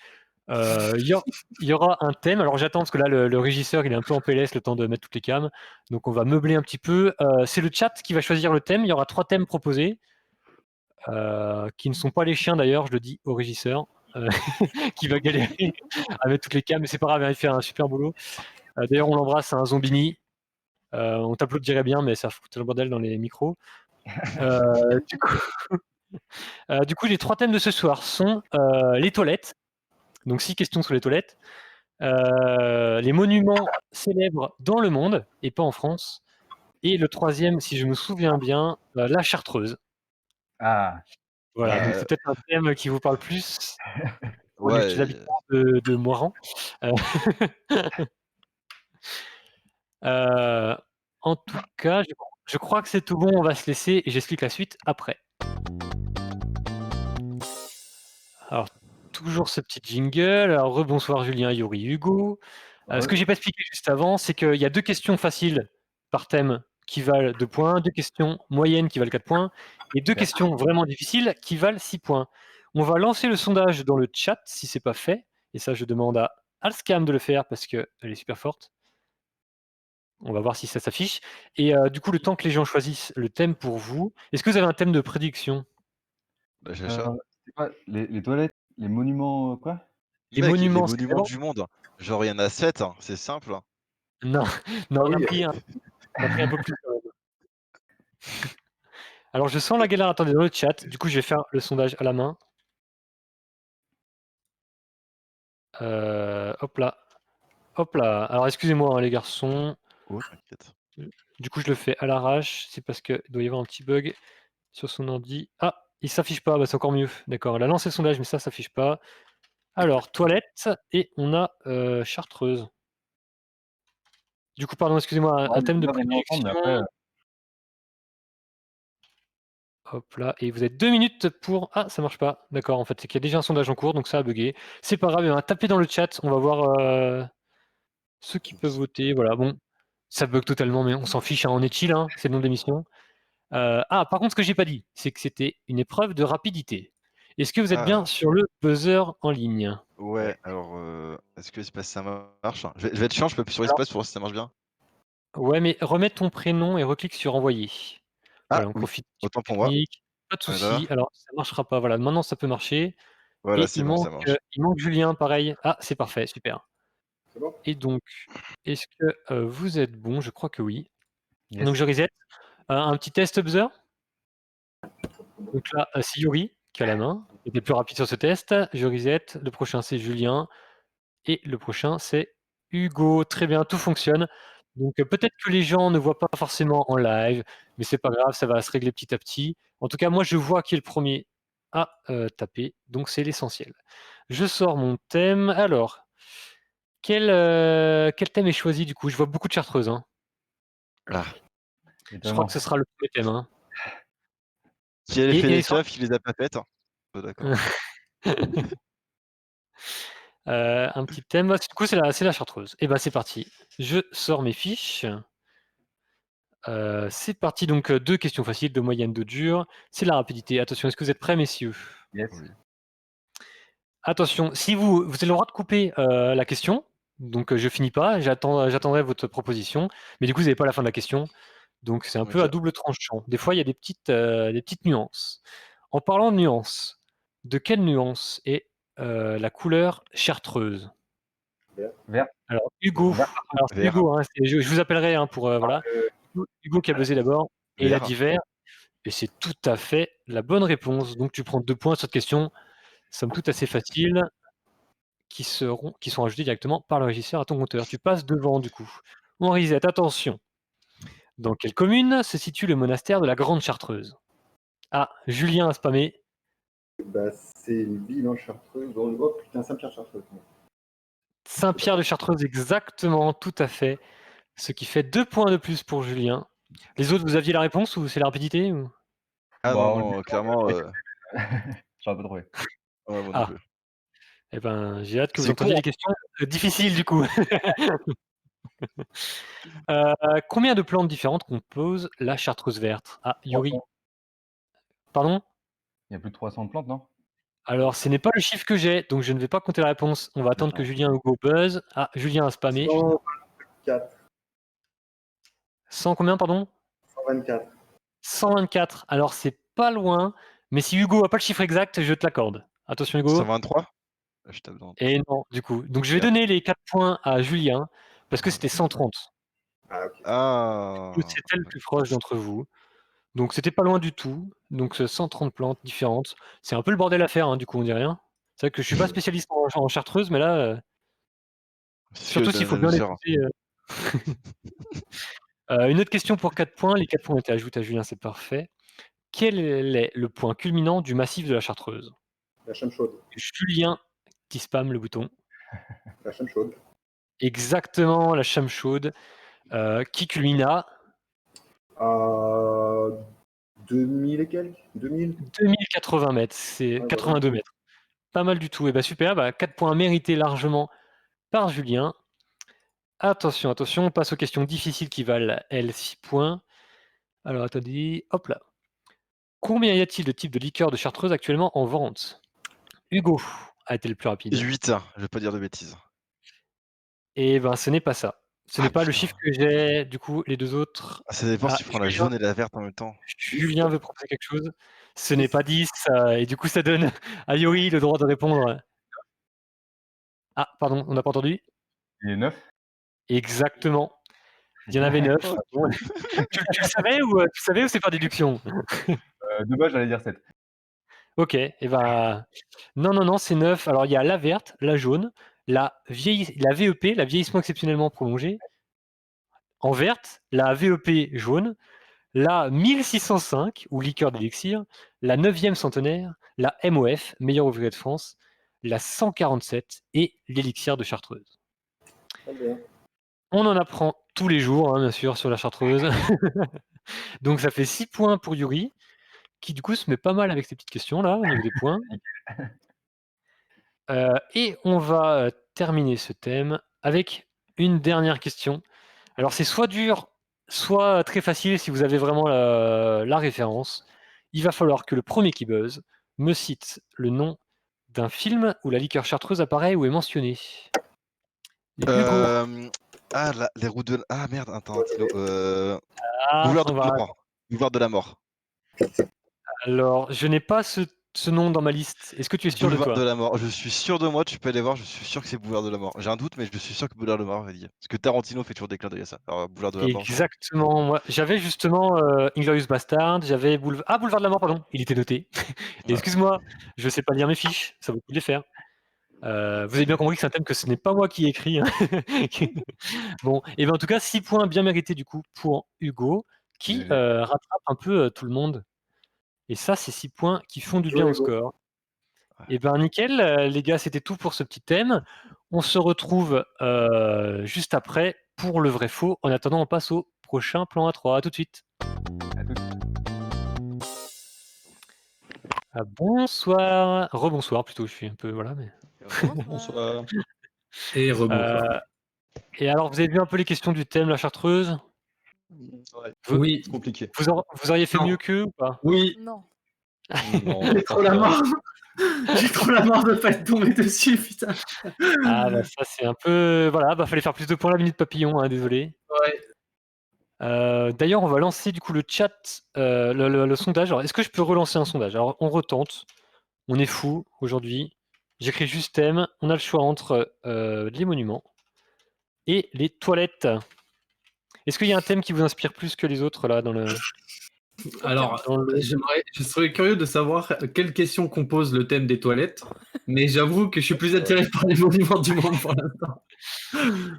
Il y aura un thème. Alors j'attends parce que là, le régisseur, il est un peu en PLS, le temps de mettre toutes les cams. Donc on va meubler un petit peu. C'est le chat qui va choisir le thème. Il y aura 3 thèmes proposés, qui ne sont pas les chiens d'ailleurs, je le dis au régisseur. Qui va galérer à mettre toutes les cams, mais c'est pas grave, il fait un super boulot. D'ailleurs, on l'embrasse, un Zombini. On t'applaudirait bien, mais ça fout le bordel dans les micros. Du coup, les 3 thèmes de ce soir sont les toilettes. Donc 6 questions sur les toilettes. Les monuments célèbres dans le monde et pas en France. Et le 3e, si je me souviens bien, la Chartreuse. Ah, Voilà, donc c'est peut-être un thème qui vous parle plus. Ouais. Les habitants de Moiran. En tout cas, je crois que c'est tout bon, on va se laisser et j'explique la suite après. Alors, toujours ce petit jingle. Alors, rebonsoir Julien, Yuri, Hugo. Ce que j'ai pas expliqué juste avant, c'est qu'il y a 2 questions faciles par thème qui valent 2 points, 2 questions moyennes qui valent 4 points, et 2 questions vraiment difficiles qui valent 6 points. On va lancer le sondage dans le chat si c'est pas fait, et ça je demande à Alscam de le faire parce qu'elle est super forte. On va voir si ça s'affiche. Et du coup, le temps que les gens choisissent le thème pour vous, est-ce que vous avez un thème de prédiction? Bah, j'ai ça. c'est quoi les toilettes, les monuments, quoi? Les Mec, monuments les monuments célèbres? du monde. Genre il y en a 7, hein, c'est simple. Hein. Non, non, on a Oui. pris un peu plus quand même. Alors, je sens la galère. Attendez, dans le chat. Du coup, je vais faire le sondage à la main. Hop là. Hop là. Alors, excusez-moi, hein, les garçons. Oh, t'inquiète. Du coup, je le fais à l'arrache. C'est parce qu'il doit y avoir un petit bug sur son ordi. Ah, il s'affiche pas. Bah, c'est encore mieux. D'accord. Elle a lancé le sondage, mais ça s'affiche pas. Alors, toilette. Et on a Chartreuse. Du coup, pardon, excusez-moi. Un thème de prédiction. Hop là, et vous avez 2 minutes pour... Ah, ça marche pas. D'accord, en fait, c'est qu'il y a déjà un sondage en cours, donc ça a bugué. C'est pas grave, on va taper dans le chat, on va voir ceux qui peuvent voter. Voilà, bon, ça bug totalement, mais on s'en fiche, hein, on est chill, hein, c'est le nom de l'émission. Par contre, ce que j'ai pas dit, c'est que c'était une épreuve de rapidité. Est-ce que vous êtes Ah. bien sur le buzzer en ligne? Ouais, alors, est-ce que l'espace ça marche? Je vais être chiant, je peux appuyer sur Alors l'espace pour voir si ça marche bien. Ouais, mais remets ton prénom et reclique sur envoyer. Ah Voilà, on oui, profite du autant pour moi. technique. Pas de Voilà. souci. Alors, ça marchera pas. Voilà, maintenant ça peut marcher. Voilà, Et c'est bon, ça marche. il manque Julien, pareil. Ah, c'est parfait, super. C'est bon? Et donc, est-ce que vous êtes bon? Je crois que oui. Yes. Donc je reset. Un petit test buzzer. Donc là, c'est Yuri qui a la main. Il était plus rapide sur ce test. Je reset. Le prochain, c'est Julien. Et le prochain, c'est Hugo. Très bien, tout fonctionne. Donc peut-être que les gens ne voient pas forcément en live, mais c'est pas grave, ça va se régler petit à petit. En tout cas, moi, je vois qui est le premier à taper, donc c'est l'essentiel. Je sors mon thème. Alors, quel thème est choisi du coup? Je vois beaucoup de chartreuses, hein. Ah. Je crois que ce sera le premier thème, hein. Qui a fait Et les sans keufs, qui les a pas faites? Oh, d'accord. un petit thème. Du coup, c'est la chartreuse. Et ben, c'est parti. Je sors mes fiches. C'est parti, donc 2 questions faciles, 2 moyennes, 2 dures. C'est la rapidité. Attention, est-ce que vous êtes prêts, messieurs? Yes. Oui. Attention, si vous avez le droit de couper, la question, donc je finis pas, j'attendrai votre proposition, mais du coup, vous avez pas la fin de la question, donc c'est un peu à OK. double tranchant. Des fois, il y a des petites nuances. En parlant de nuances, de quelle nuance est, la couleur chartreuse? Vert. Alors Hugo, Vert. alors c'est Vert. Hugo, hein, je vous appellerai, hein, pour, voilà. Hugo qui a buzzé d'abord et il a Vert. dit vert et c'est tout à fait la bonne réponse, donc tu prends 2 points sur cette question, somme toute assez facile, qui sont ajoutés directement par le régisseur à ton compteur. Tu passes devant du coup. On reset, attention. Dans quelle commune se situe le monastère de la Grande Chartreuse? Ah, Julien a spammé. Bah, c'est une ville en Chartreuse. Oh putain, Saint-Pierre-Chartreuse. Saint-Pierre de Chartreuse, exactement, tout à fait. Ce qui fait 2 points de plus pour Julien. Les autres, vous aviez la réponse ou c'est la rapidité ou... Ah Bah, non, clairement, J'aurais pas trouvé. ouais, moi non Ah, plus. eh ben, j'ai hâte que vous C'est entendiez con. les questions difficiles du coup. Combien de plantes différentes composent la chartreuse verte? Ah, Yuri. 300. Pardon? Il y a plus de 300 plantes, non? Alors, ce n'est pas le chiffre que j'ai, donc je ne vais pas compter la réponse. On va attendre que Julien Hugo buzz. Ah, Julien a spammé. 124. 100 combien, pardon? 124. 124. Alors, c'est pas loin, mais si Hugo a pas le chiffre exact, je te l'accorde. Attention, Hugo. 123? Je tape dans Et non, du coup. Donc, je vais Merde. donner les 4 points à Julien, parce que c'était 130. Ah, ok. Ah! C'était le plus proche d'entre vous. Donc, c'était pas loin du tout. Donc, 130 plantes différentes. C'est un peu le bordel à faire, hein, du coup, on dit rien. C'est vrai que je suis pas spécialiste en chartreuse, mais là, Monsieur surtout s'il faut bien Manager. l'écouter. Une autre question pour 4 points. Les 4 points ont été ajoutés à Julien, c'est parfait. Quel est le point culminant du massif de la Chartreuse? La Chame chaude. Julien qui spamme le bouton. La Chame chaude. Exactement, la Chame chaude, qui culmine à À 2000 et quelques 2000. 2080 mètres, c'est Ouais, 82 voilà. mètres. Pas mal du tout. Et bah super, 4 points mérités largement par Julien. Attention, attention, on passe aux questions difficiles qui valent, elles, 6 points. Alors attendez, hop là. Combien y a-t-il de types de liqueurs de Chartreuse actuellement en vente? Hugo a été le plus rapide. 8, je vais pas dire de bêtises. Et ben, ce n'est pas ça. Ce Ah n'est pas le putain. chiffre que j'ai. Du coup, les 2 autres. Ah, ça dépend si tu prends la Julien jaune et la verte en même temps. Julien veut proposer quelque chose. Ce 10. n'est pas 10, et du coup, ça donne à Yuri le droit de répondre. Ah, pardon, on n'a pas entendu? Il est 9. Exactement. Il y en avait 9. Bon, tu le savais ou c'est par déduction? De base, j'allais dire 7. OK, et ben, non, c'est 9. Alors, il y a la verte, la jaune, la VEP, la vieillissement exceptionnellement prolongé, en verte, la VEP jaune, la 1605 ou liqueur d'élixir, la 9e centenaire, la MOF, meilleur ouvrier de France, la 147 et l'élixir de Chartreuse. Très bien. On en apprend tous les jours, hein, bien sûr, sur la Chartreuse. Donc ça fait 6 points pour Yuri, qui du coup se met pas mal avec ces petites questions là, au niveau des points. Et on va terminer ce thème avec une dernière question. Alors c'est soit dur, soit très facile si vous avez vraiment la référence. Il va falloir que le premier qui buzz me cite le nom d'un film où la liqueur chartreuse apparaît ou est mentionnée. Hugo. Les routes de. Ah merde, attends. Ah, Boulevard de on la va- mort. Boulevard de la mort. Alors, je n'ai pas ce nom dans ma liste. Est-ce que tu es sûr de Boulevard toi? de la mort. Je suis sûr de moi, tu peux aller voir, je suis sûr que c'est Boulevard de la mort. J'ai un doute, mais je suis sûr que Boulevard de la mort va dire. Parce que Tarantino fait toujours des clins d'œil à ça. Alors, Boulevard de la mort. Exactement. Moi, j'avais justement Inglourious Bastard, j'avais Boulevard de la mort, pardon. Il était noté. Et Ouais. excuse-moi, je sais pas lire mes fiches, ça vaut le coup de les faire. Vous avez bien compris que c'est un thème que ce n'est pas moi qui ai écrit. Hein. Bon, et bien en tout cas, 6 points bien mérités du coup pour Hugo, qui rattrape un peu tout le monde. Et ça, c'est 6 points qui font du bien au score. Et ben nickel, les gars, c'était tout pour ce petit thème. On se retrouve juste après pour le vrai faux. En attendant, on passe au prochain plan A3. À tout de suite. Ah, bonsoir. Rebonsoir plutôt, je suis un peu. Voilà, mais... Bonsoir. Et rebonsoir. Et alors, vous avez vu un peu les questions du thème, la chartreuse? Ouais, Oui. c'est compliqué. Vous auriez fait Non. mieux qu'eux ou pas? Oui. Non. Non, J'ai trop la mort. J'ai trop la mort de pas être tombé dessus, putain. Ah bah ça c'est un peu... Voilà, bah fallait faire plus de points la minute papillon, hein, désolé. Ouais. D'ailleurs, on va lancer du coup le chat, le sondage. Alors, est-ce que je peux relancer un sondage? Alors, on retente. On est fou aujourd'hui. J'écris juste thème. On a le choix entre les monuments et les toilettes. Est-ce qu'il y a un thème qui vous inspire plus que les autres là dans le... Alors, je serais curieux de savoir quelle question compose le thème des toilettes, mais j'avoue que je suis plus attiré par les monuments du monde pour l'instant.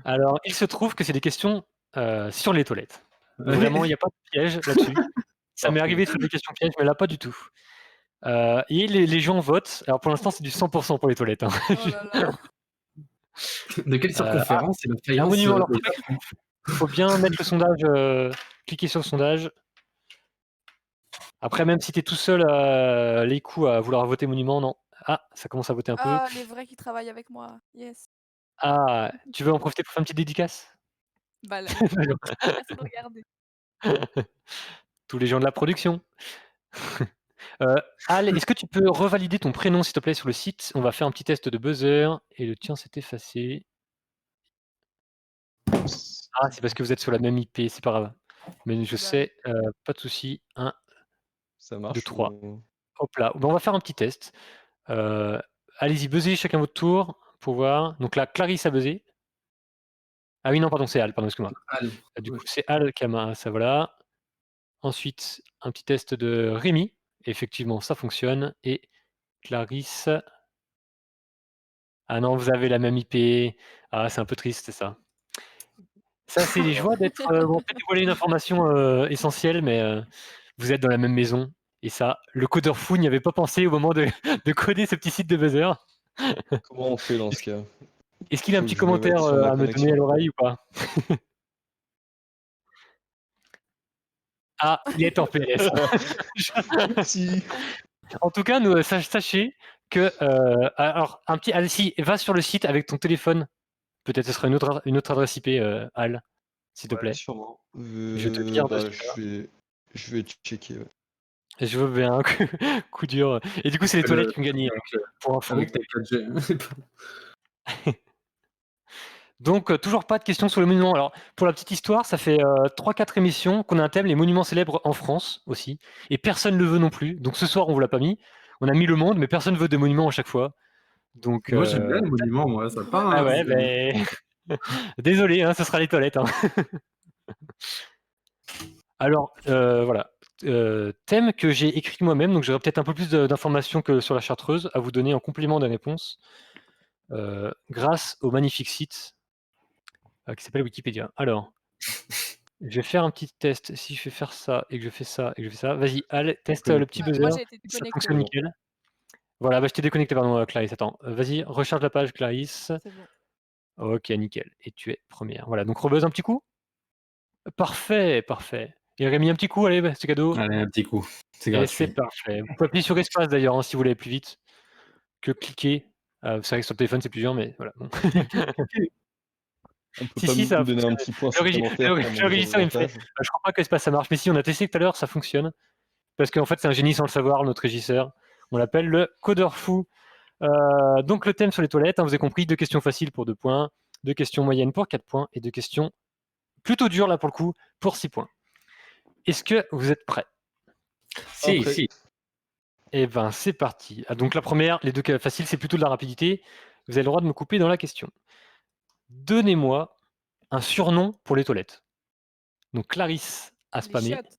Alors, il se trouve que c'est des questions sur les toilettes. Vraiment, il n'y a pas de piège là-dessus. Ça m'est arrivé de faire des questions pièges, mais là, pas du tout. Et les gens votent. Alors, pour l'instant, c'est du 100% pour les toilettes. Hein. Oh là là. De quelle circonférence et la Un faïence monument, alors, il faut bien mettre le sondage, cliquer sur le sondage. Après, même si tu es tout seul les coups à vouloir voter monument, non. Ah, ça commence à voter un peu. Ah, les vrais qui travaillent avec moi. Yes. Ah, tu veux en profiter pour faire une petite dédicace? Bah là, merci de regarder. Tous les gens de la production. Al, est-ce que tu peux revalider ton prénom, s'il te plaît, sur le site? On va faire un petit test de buzzer. Et le tien s'est effacé. Ah, c'est parce que vous êtes sur la même IP, c'est pas grave. Mais je sais, pas de souci. 1, Ça marche. 2, 3. Hop là. Bon, on va faire un petit test. Allez-y, buzzez chacun votre tour pour voir. Donc là, Clarisse a buzzé. Ah oui, non, pardon, c'est Al, pardon, excuse-moi. Du coup, c'est Al qui a ça, voilà. Ensuite, un petit test de Rémi. Effectivement, ça fonctionne. Et Clarisse. Ah non, vous avez la même IP. Ah, c'est un peu triste, c'est ça. Ça, c'est les joies d'être. Bon, peut-être dévoiler une information essentielle, mais vous êtes dans la même maison. Et ça, le codeur fou n'y avait pas pensé au moment de coder ce petit site de buzzer. Comment on fait dans ce cas? Est-ce qu'il a un Faut petit que je me mette commentaire sur ma à me connexion. donner à l'oreille ou pas? Ah, il est en PLS. Si. En tout cas, sachez que. Alors, un petit. Allez, si, va sur le site avec ton téléphone. Peut-être ce sera une autre adresse IP, Al, s'il te plaît. Sûrement. Je te guide dessus. Je vais checker. Ouais. Je veux bien un coup dur. Et du coup, c'est les toilettes qui ont gagné. Pour info. Avec ta 4G. Donc, toujours pas de questions sur les monuments. Alors, pour la petite histoire, ça fait 3-4 émissions qu'on a un thème, les monuments célèbres en France aussi. Et personne ne le veut non plus. Donc, ce soir, on vous l'a pas mis. On a mis le monde, mais personne ne veut des monuments à chaque fois. Donc, Moi, j'aime bien les monuments, moi. Ça part. Ah ouais, mais... Désolé, hein, ce sera les toilettes. Hein. Alors, voilà. Thème que j'ai écrit moi-même, donc j'aurai peut-être un peu plus d'informations que sur la chartreuse à vous donner en complément des réponses. Grâce au magnifique site qui s'appelle Wikipédia. Alors, je vais faire un petit test. Si je vais faire ça et que je fais ça et que je fais ça, vas-y, Al, teste le petit buzzer. Moi, j'ai été Ça déconnectée. fonctionne nickel. Voilà, bah, je t'ai déconnecté, pardon, Clarisse. Attends, vas-y, recharge la page, Clarisse. C'est bon. Ok, nickel. Et tu es première. Voilà, donc rebuzz un petit coup. Parfait, parfait. Et Rémi, un petit coup, allez, bah, c'est cadeau. Allez, un petit coup. C'est Et gratuit. c'est parfait. Vous pouvez appuyer sur espace d'ailleurs, hein, si vous voulez aller plus vite que cliquer. C'est vrai que sur le téléphone, c'est plus dur, mais voilà. Bon. On peut Si, pas si, ça me donner un fonctionne. petit point Le régi- supplémentaire le- pour le mon régisseur, il me fait désavantage. Je crois pas que ça marche, mais si, on a testé tout à l'heure, ça fonctionne. Parce qu'en fait, c'est un génie sans le savoir, notre régisseur. On l'appelle le codeur fou. Donc, le thème sur les toilettes, hein, vous avez compris, 2 questions faciles pour 2 points, 2 questions moyennes pour 4 points et 2 questions plutôt dures, là, pour le coup, pour 6 points. Est-ce que vous êtes prêts? Si, Après. si. Eh ben, c'est parti. Ah, donc, la première, les 2 cas faciles, c'est plutôt de la rapidité. Vous avez le droit de me couper dans la question. Donnez-moi un surnom pour les toilettes. Donc, Clarisse a Les spammé. chiottes.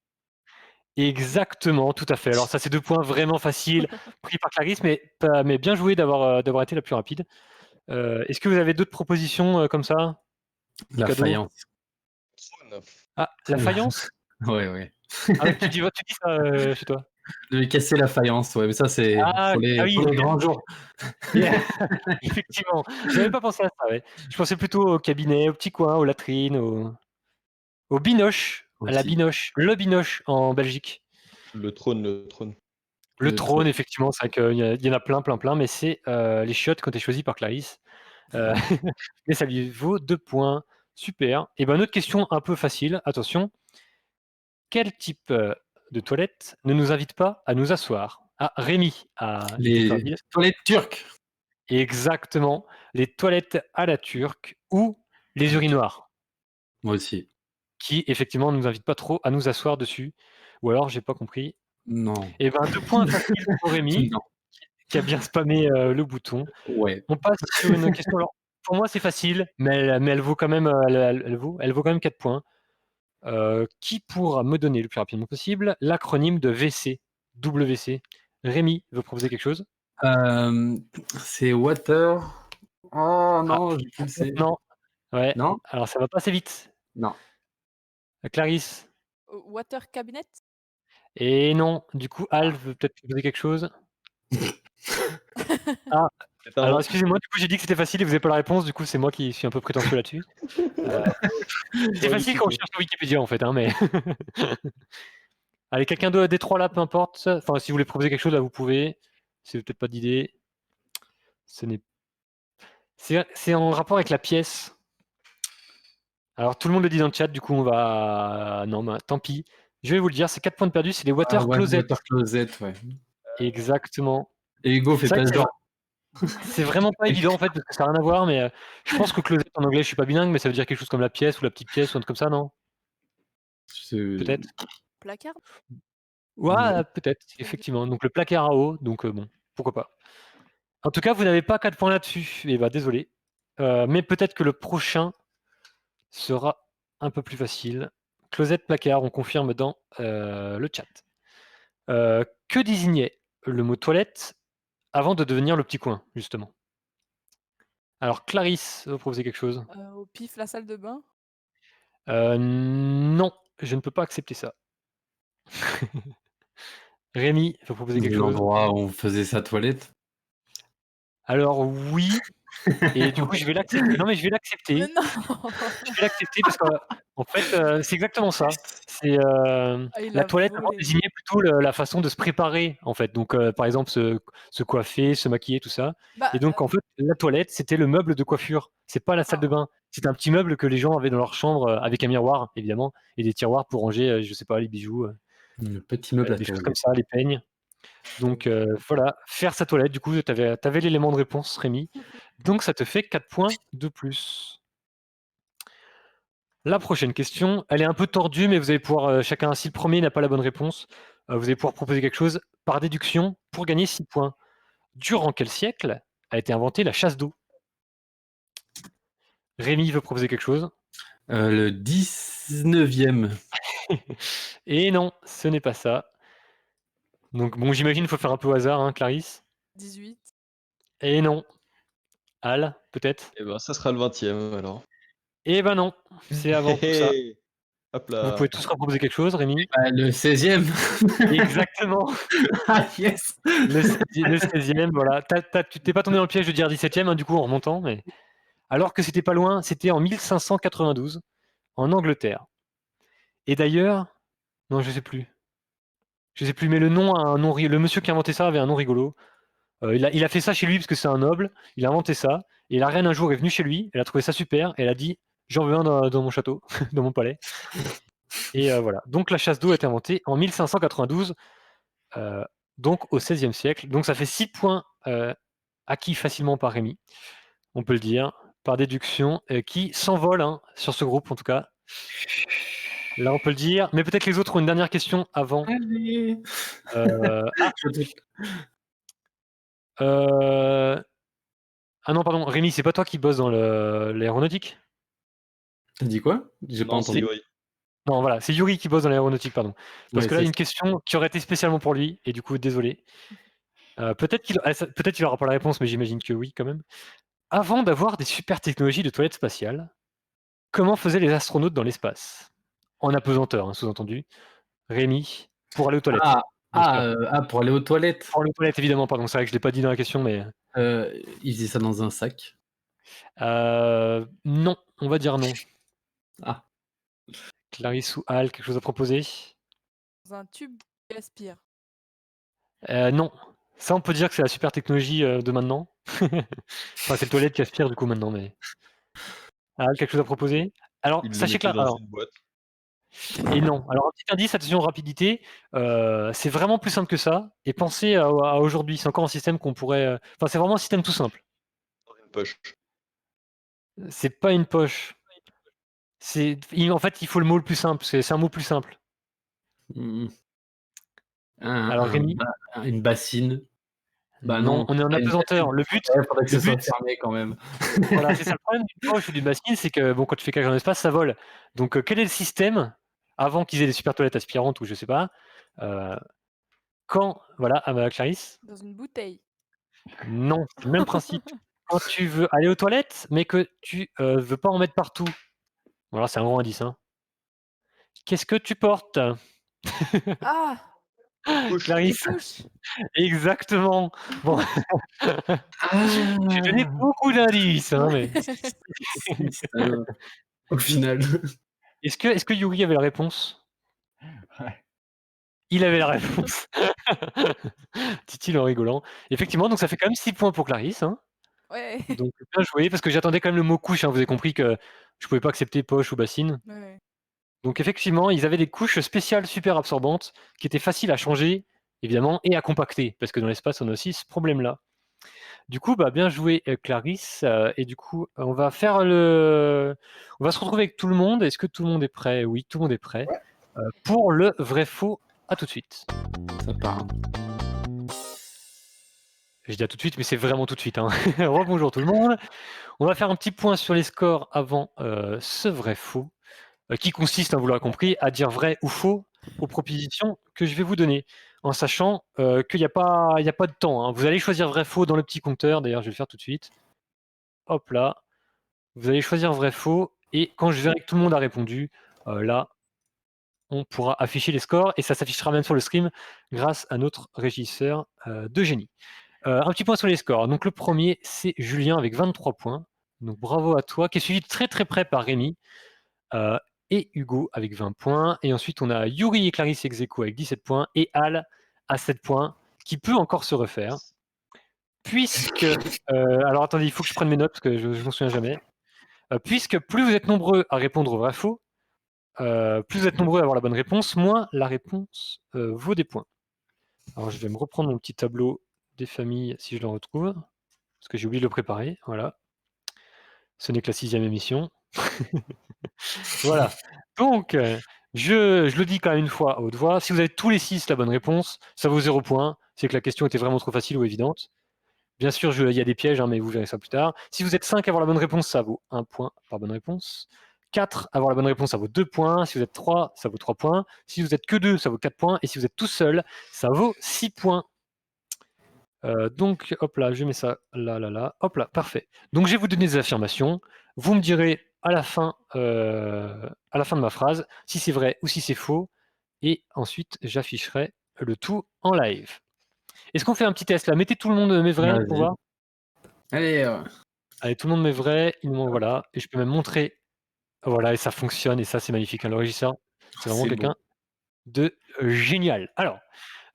Exactement, tout à fait. Alors ça, c'est 2 points vraiment faciles pris par Clarisse, mais bien joué d'avoir été la plus rapide. Est-ce que vous avez d'autres propositions, comme ça? La cadeau. faïence. Ah, la faïence? Ouais, ouais. Ah ouais, tu dis ça, chez toi? De casser la faïence, ouais, mais ça, c'est Ah, pour les, ah oui. pour les grands jours. Effectivement, j'avais pas pensé à ça, ouais. Je pensais plutôt au cabinet, au petit coin, aux latrines, au binoche, à la Aussi. binoche, le binoche en Belgique. Le trône, le trône. Le Le trône, effectivement, c'est vrai qu'il y en a plein, mais c'est, les chiottes qui ont été choisies par Clarisse. Mais ça lui vaut 2 points. Super. Et ben, une autre question un peu facile, attention. Quel type, de toilette ne nous invite pas à nous asseoir? Ah, Rémi a été Les tardif. toilettes turques. Exactement. Les toilettes à la turque ou les urinoirs, Moi aussi. qui effectivement ne nous invitent pas trop à nous asseoir dessus. Ou alors j'ai pas compris. Non. Et ben, 2 points faciles pour Rémi, Non. qui a bien spammé, le bouton. Ouais. On passe sur une question, alors pour moi c'est facile, mais elle vaut quand même, elle vaut quand même 4 points. Qui pourra me donner le plus rapidement possible l'acronyme de WC? WC. Rémi veut proposer quelque chose? C'est water. Oh Ah, non, je plus le sais. non. Ouais, Non? alors ça va pas assez vite. Non. Clarisse? Water cabinet. Et non, du coup, Al veut peut-être proposer quelque chose? Ah, C'est un- alors excusez-moi, du coup j'ai dit que c'était facile et vous avez pas la réponse, du coup c'est moi qui suis un peu prétentieux là-dessus. C'est facile quand on cherche sur Wikipédia en fait, hein, mais allez, quelqu'un des 3 là, peu importe. Enfin, si vous voulez proposer quelque chose, là vous pouvez. Si vous avez peut-être pas d'idée. Ce n'est C'est en rapport avec la pièce. Alors tout le monde le dit dans le chat, du coup on va non, bah, tant pis. Je vais vous le dire, c'est 4 points de perdu, c'est les water Ah ouais, closets. water closet, ouais. Exactement. Et Hugo fait C'est vrai pas que ce genre. C'est vraiment pas évident en fait, parce que ça a rien à voir, mais je pense que closet en anglais, je suis pas bilingue, mais ça veut dire quelque chose comme la pièce ou la petite pièce ou un truc comme ça, non? Peut-être? Placard. Ouais, peut-être, effectivement. Donc le placard à eau, donc bon, pourquoi pas. En tout cas, vous n'avez pas 4 points là-dessus, et bah désolé. Mais peut-être que le prochain sera un peu plus facile. Closet, placard, on confirme dans le chat. Que désignait le mot toilette avant de devenir le petit coin, justement? Alors Clarisse veut proposer quelque chose? Au pif, la salle de bain. Non, je ne peux pas accepter ça. Rémi veut proposer quelque chose? L'endroit où on faisait sa toilette. Alors oui, et du coup je vais l'accepter. Non mais je vais l'accepter. Mais non. Je vais l'accepter parce qu'en fait, c'est exactement ça. C'est, Ah, il la a toilette avant volé. désignait plutôt la façon de se préparer, en fait. Donc, par exemple, se coiffer, se maquiller, tout ça. Bah, Et donc, en fait, la toilette, c'était le meuble de coiffure. C'est pas la salle de bain. C'est un petit meuble que les gens avaient dans leur chambre, avec un miroir, évidemment, et des tiroirs pour ranger, je sais pas, les bijoux, Le petit meuble à des choses toilette. comme ça, les peignes. Donc, voilà, faire sa toilette, du coup, tu avais l'élément de réponse, Rémi. Donc, ça te fait 4 points de plus. La prochaine question, elle est un peu tordue, mais vous allez pouvoir, chacun, si le premier n'a pas la bonne réponse, vous allez pouvoir proposer quelque chose par déduction pour gagner 6 points. Durant quel siècle a été inventée la chasse d'eau? Rémi veut proposer quelque chose? Le 19e. Et non, ce n'est pas ça. Donc bon, j'imagine qu'il faut faire un peu au hasard, hein, Clarisse? 18. Et non. Al, peut-être? Eh ben, ça sera le 20e alors. Eh ben non, c'est avant tout ça. Hé, hop Vous là. pouvez tous proposer quelque chose, Rémi? Le 16e. Exactement. Ah yes. Le 16e, voilà. Tu t'es pas tombé dans le piège de dire 17e, hein, du coup, en remontant, mais alors que c'était pas loin, c'était en 1592, en Angleterre. Et d'ailleurs, non, je sais plus. Je sais plus, mais le monsieur qui a inventé ça avait un nom rigolo. Il a fait ça chez lui parce que c'est un noble. Il a inventé ça. Et la reine un jour est venue chez lui. Elle a trouvé ça super. Elle a dit J'en veux un dans mon château, dans mon palais. Et voilà. Donc la chasse d'eau a été inventée en 1592, donc au XVIe siècle. Donc ça fait 6 points acquis facilement par Rémi, on peut le dire, par déduction, qui s'envole hein, sur ce groupe en tout cas. Là, on peut le dire. Mais peut-être les autres ont une dernière question avant. Allez. Ah non, pardon, Rémi, c'est pas toi qui bosse dans l'aéronautique? T'as dit quoi? J'ai pas Non, c'est entendu. Yuri. Non, voilà, c'est Yuri qui bosse dans l'aéronautique, pardon. Parce Ouais, que là, c'est une question qui aurait été spécialement pour lui, et du coup, désolé. Peut-être qu'il aura pas la réponse, mais j'imagine que oui, quand même. Avant d'avoir des super technologies de toilettes spatiales, comment faisaient les astronautes dans l'espace? En apesanteur, hein, sous-entendu. Rémi, pour aller aux toilettes. bien sûr. Pour aller aux toilettes. Pour aller aux toilettes, évidemment, pardon. C'est vrai que je l'ai pas dit dans la question, mais Ils faisaient ça dans un sac. non, on va dire non. Ah. Clarisse ou Al, quelque chose à proposer? Dans un tube qui aspire. Non. Ça, on peut dire que c'est la super technologie de maintenant. Enfin, c'est le toilette qui aspire du coup maintenant, mais. Al, quelque chose à proposer? Alors, Il le sachez que mettait là, dans alors, une boîte. et non. Alors, un petit indice, attention rapidité. C'est vraiment plus simple que ça. Et pensez à aujourd'hui. C'est encore un système qu'on pourrait. Enfin, c'est vraiment un système tout simple. Dans une poche. C'est pas une poche. En fait, il faut le mot le plus simple. C'est un mot plus simple. Mmh. Alors, Rémi? Une bassine. Bah Non, non. on est en Pas une apesanteur. bassine. Le but, Ouais, faudrait que le ça soit but, fermé quand même. voilà, c'est ça le problème d'une poche ou d'une machine, c'est que bon, quand tu fais caca dans l'espace, ça vole. Donc, quel est le système avant qu'ils aient des super toilettes aspirantes ou je sais pas quand, voilà, Clarisse? Dans une bouteille. Non, c'est le même principe. Quand tu veux aller aux toilettes, mais que tu veux pas en mettre partout. Voilà, c'est un gros indice. Hein. Qu'est-ce que tu portes, Ah, Couche. une Clarisse? couche. Exactement. Bon, j'ai donné beaucoup d'indices, hein, mais Au final. est-ce que Yuri avait la réponse? Ouais. Il avait la réponse. Dit-il en rigolant. Effectivement, donc ça fait quand même 6 points pour Clarisse, hein. Ouais. Donc bien joué, parce que j'attendais quand même le mot couche, hein. Vous avez compris que je pouvais pas accepter poche ou bassine. Ouais. Donc effectivement, ils avaient des couches spéciales super absorbantes qui étaient faciles à changer, évidemment, et à compacter, parce que dans l'espace, on a aussi ce problème-là. Du coup, bah, bien joué, Clarisse, et du coup, on va se retrouver avec tout le monde. Est-ce que tout le monde est prêt? Oui, tout le monde est prêt. Pour le vrai faux, à tout de suite. Ça part. Je dis à tout de suite, mais c'est vraiment tout de suite, hein. Rebonjour tout le monde. On va faire un petit point sur les scores avant, ce vrai faux, qui consiste, hein, vous l'aurez compris, à dire vrai ou faux aux propositions que je vais vous donner. En sachant, qu'il y a pas de temps, hein. Vous allez choisir vrai faux dans le petit compteur, d'ailleurs je vais le faire tout de suite. Hop là. Vous allez choisir vrai faux et quand je verrai que tout le monde a répondu, là, on pourra afficher les scores et ça s'affichera même sur le stream grâce à notre régisseur, de génie. Un petit point sur les scores. Donc le premier, c'est Julien avec 23 points. Donc bravo à toi, qui est suivi de très très près par Rémi, et Hugo avec 20 points. Et ensuite, on a Yuri et Clarisse ex aequo avec 17 points et Al à 7 points, qui peut encore se refaire. Puisque, alors attendez, il faut que je prenne mes notes parce que je m'en souviens jamais. Puisque plus vous êtes nombreux à répondre vrai faux, plus vous êtes nombreux à avoir la bonne réponse, moins la réponse vaut des points. Alors je vais me reprendre mon petit tableau des familles si je le retrouve, parce que j'ai oublié de le préparer. Voilà. Ce n'est que la 6e émission. Voilà. Donc, je le dis quand même une fois à haute voix. Si vous avez tous les 6 la bonne réponse, ça vaut 0 point. C'est que la question était vraiment trop facile ou évidente. Bien sûr, il y a des pièges, hein, mais vous verrez ça plus tard. Si vous êtes 5 à avoir la bonne réponse, ça vaut 1 point par bonne réponse. 4 à avoir la bonne réponse, ça vaut 2 points. Si vous êtes 3, ça vaut 3 points. Si vous êtes que 2, ça vaut 4 points. Et si vous êtes tout seul, ça vaut 6 points. Donc, hop là, je mets ça là. Hop là, parfait. Donc, je vais vous donner des affirmations. Vous me direz à la fin de ma phrase si c'est vrai ou si c'est faux. Et ensuite, j'afficherai le tout en live. Est-ce qu'on fait un petit test là? Mettez tout le monde mes vrais pour voir. Allez, Allez, tout le monde met vrai, il me manque voilà, et je peux même montrer. Voilà, et ça fonctionne, et ça, c'est magnifique, hein. Le régisseur, c'est vraiment c'est quelqu'un de génial. Alors,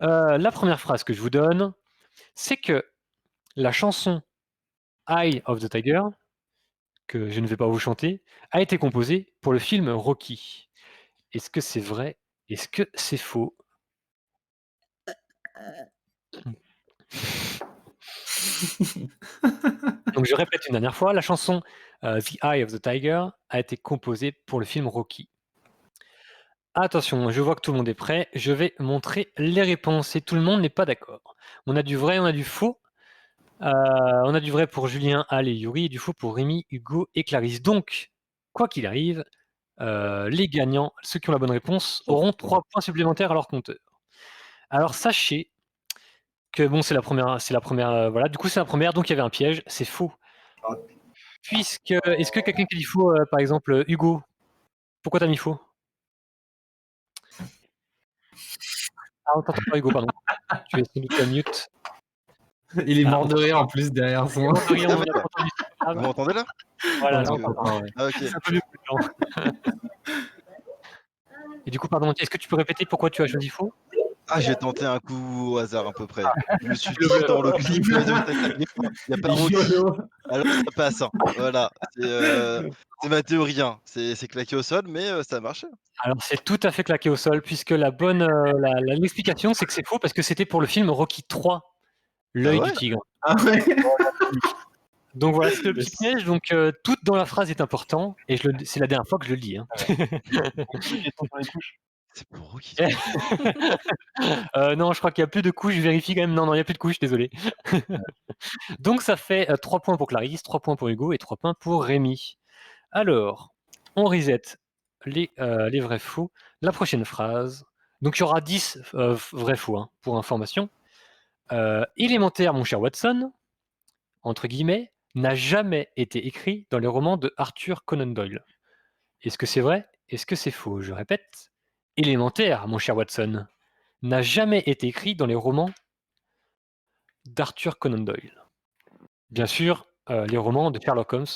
la première phrase que je vous donne, c'est que la chanson Eye of the Tiger que je ne vais pas vous chanter, a été composé pour le film Rocky. Est-ce que c'est vrai? Est-ce que c'est faux? Donc je répète une dernière fois, la chanson The Eye of the Tiger a été composée pour le film Rocky. Attention, je vois que tout le monde est prêt, je vais montrer les réponses et tout le monde n'est pas d'accord. On a du vrai, on a du faux. On a du vrai pour Julien, Al et Yuri et du faux pour Rémi, Hugo et Clarisse. Donc, quoi qu'il arrive, les gagnants, ceux qui ont la bonne réponse, auront 3 points supplémentaires à leur compteur. Alors sachez que bon, c'est la première, voilà, du coup c'est la première, donc il y avait un piège, c'est faux. Ah, Puisque est-ce que quelqu'un qui dit faux, par exemple, Hugo? Pourquoi tu as mis faux? Ah, on t'entend pas Hugo, pardon. Tu es sans doute mute. Il est Ah, mort on de rire en plus derrière son. t'entend rien, on n'a pas entendu. Ah, Vous m'entendez là? voilà, Ouais, là, on j'entends t'entend. pas, ouais. Ah, ok. C'est un peu mieux pour les gens. Et du coup, pardon, est-ce que tu peux répéter pourquoi tu as choisi faux? Ah, j'ai tenté un coup au hasard à peu près. Je me suis Le dit bluff. dans le clip de Titanic, il n'y a pas Rocky, alors ça passe. Hein. Voilà, c'est ma théorie. Hein. C'est claqué au sol, mais ça a marché. Alors c'est tout à fait claqué au sol puisque la bonne, l'explication c'est que c'est faux parce que c'était pour le film Rocky 3, Ah L'œil du ouais? tigre. Ah ouais. Donc voilà, c'est le petit piège, donc tout dans la phrase est important et c'est la dernière fois que je le dis, hein. Une question sur les couches. C'est pour Rocky. Non, je crois qu'il y a plus de couches, je vérifie quand même. Non, il y a plus de couches, désolé. Donc ça fait, 3 points pour Clarisse, 3 points pour Hugo et 3 points pour Rémi. Alors, on reset les vrais faux. La prochaine phrase, donc il y aura 10, vrais faux, hein, pour information. Élémentaire, mon cher Watson, entre guillemets, n'a jamais été écrit dans les romans de Arthur Conan Doyle. Est-ce que c'est vrai? Est-ce que c'est faux? Je répète, élémentaire, mon cher Watson, n'a jamais été écrit dans les romans d'Arthur Conan Doyle. Bien sûr, les romans de Sherlock Holmes,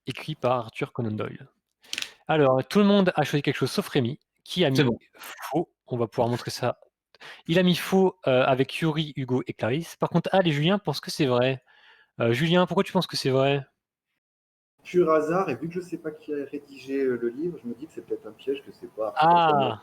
écrits par Arthur Conan Doyle. Alors, tout le monde a choisi quelque chose sauf Rémi, qui a mis C'est bon. faux. On va pouvoir montrer ça. Il a mis faux avec Yuri, Hugo et Clarisse. Par contre, Al et Julien pensent que c'est vrai. Julien, pourquoi tu penses que c'est vrai? pur hasard, et vu que je ne sais pas qui a rédigé le livre, je me dis que c'est peut-être un piège, que c'est pas. Ah!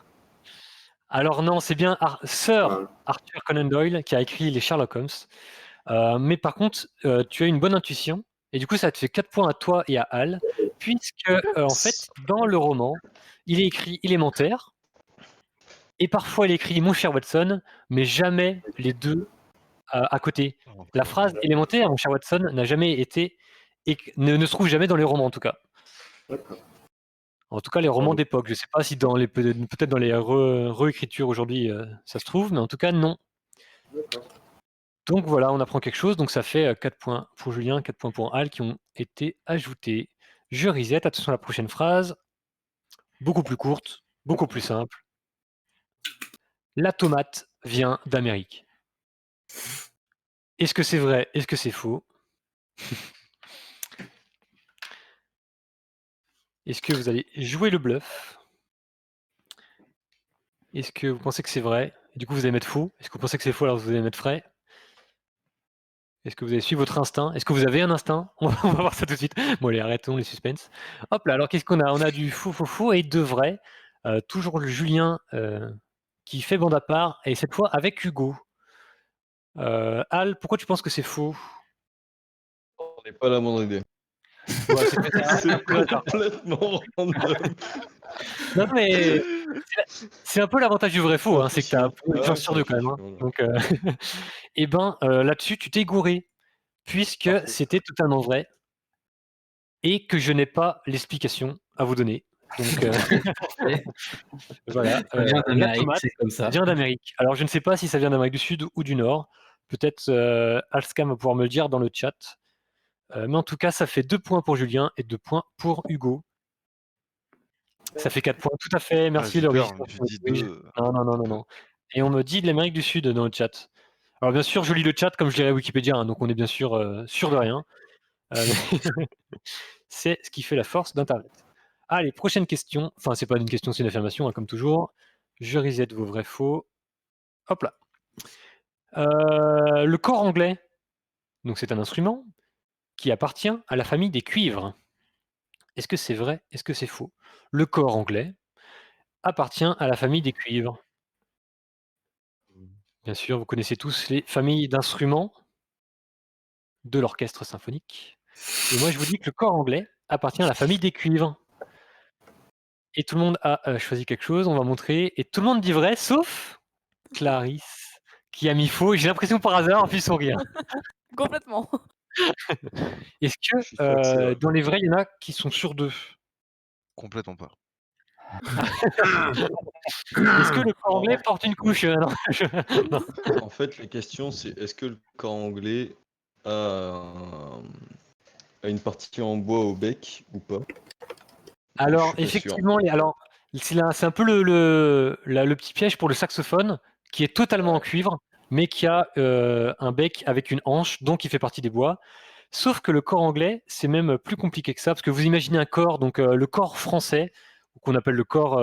Alors non, c'est bien Sir Voilà. Arthur Conan Doyle qui a écrit les Sherlock Holmes. Mais par contre, tu as une bonne intuition et du coup, ça te fait 4 points à toi et à Al, puisque, en fait, dans le roman, il est écrit élémentaire et parfois il est écrit mon cher Watson, mais jamais les 2 à côté. La phrase élémentaire, mon cher Watson, n'a jamais été ne se trouve jamais dans les romans en tout cas. D'accord. En tout cas, les romans d'époque. Je sais pas si dans les peut-être dans les réécritures aujourd'hui, ça se trouve, mais en tout cas non. D'accord. Donc voilà, on apprend quelque chose, donc ça fait 4 points pour Julien, 4 points pour Al qui ont été ajoutés. Je reset, attention à la prochaine phrase. Beaucoup plus courte, beaucoup plus simple. La tomate vient d'Amérique. Est-ce que c'est vrai? Est-ce que c'est faux? Est-ce que vous allez jouer le bluff? Est-ce que vous pensez que c'est vrai? Et du coup, vous allez mettre faux? Est-ce que vous pensez que c'est faux alors vous allez mettre vrai? Est-ce que vous allez suivre votre instinct? Est-ce que vous avez un instinct? On va voir ça tout de suite. Bon allez, arrêtons les suspens. Hop là, alors qu'est-ce qu'on a? On a du faux, faux, faux et de vrai. Toujours le Julien, qui fait bande à part et cette fois avec Hugo. Al, pourquoi tu penses que c'est faux? On n'est pas la moindre idée. Ouais, c'est peut-être un C'est peu hasard. complètement random. Non mais c'est un peu l'avantage du vrai faux, hein, c'est que tu as une Ouais, chance sur c'est 2 quand même, hein. voilà. Donc et ben, là-dessus tu t'es gouré puisque Parfait. c'était totalement vrai et que je n'ai pas l'explication à vous donner. Donc voilà, Ça vient la d'Amérique, tomate c'est comme ça. vient d'Amérique. Alors je ne sais pas si ça vient d'Amérique du Sud ou du Nord. Peut-être, Alscam va pouvoir me le dire dans le chat. Mais en tout cas, ça fait 2 points pour Julien et 2 points pour Hugo. Ça fait 4 points, tout à fait. Merci j'ai le peur, régisseur je qui me dis corrige. 2. Non. Et on me dit de l'Amérique du Sud dans le chat. Alors bien sûr, je lis le chat comme je lirais Wikipédia, hein, donc on est bien sûr, sûr de rien. C'est ce qui fait la force d'internet. Allez, prochaine question. Enfin, c'est pas une question, c'est une affirmation, hein, comme toujours. Je reset vos vrais faux. Hop là. Le cor anglais, donc c'est un instrument qui appartient à la famille des cuivres. est-ce que c'est vrai? Est-ce que c'est faux? Le corps anglais appartient à la famille des cuivres. Bien sûr, vous connaissez tous les familles d'instruments de l'orchestre symphonique. Et moi, je vous dis que le corps anglais appartient à la famille des cuivres. Et tout le monde a choisi quelque chose, on va montrer. Et tout le monde dit vrai, sauf Clarisse, qui a mis faux. J'ai l'impression par hasard, puis sourire. Complètement. Est-ce Je suis sûr que c'est que vrai. dans les vrais, il y en a qui sont sur 2? Complètement pas. Est-ce que le corps anglais porte une couche? Non, non. En fait, la question, c'est est-ce que le corps anglais a, a une partie en bois au bec ou pas? Alors, Je suis pas sûr. effectivement, c'est un peu le petit piège pour le saxophone, qui est totalement en cuivre, mais qui a un bec avec une hanche, donc il fait partie des bois. Sauf que le corps anglais, c'est même plus compliqué que ça, parce que vous imaginez un corps, donc le corps français, qu'on appelle le corps,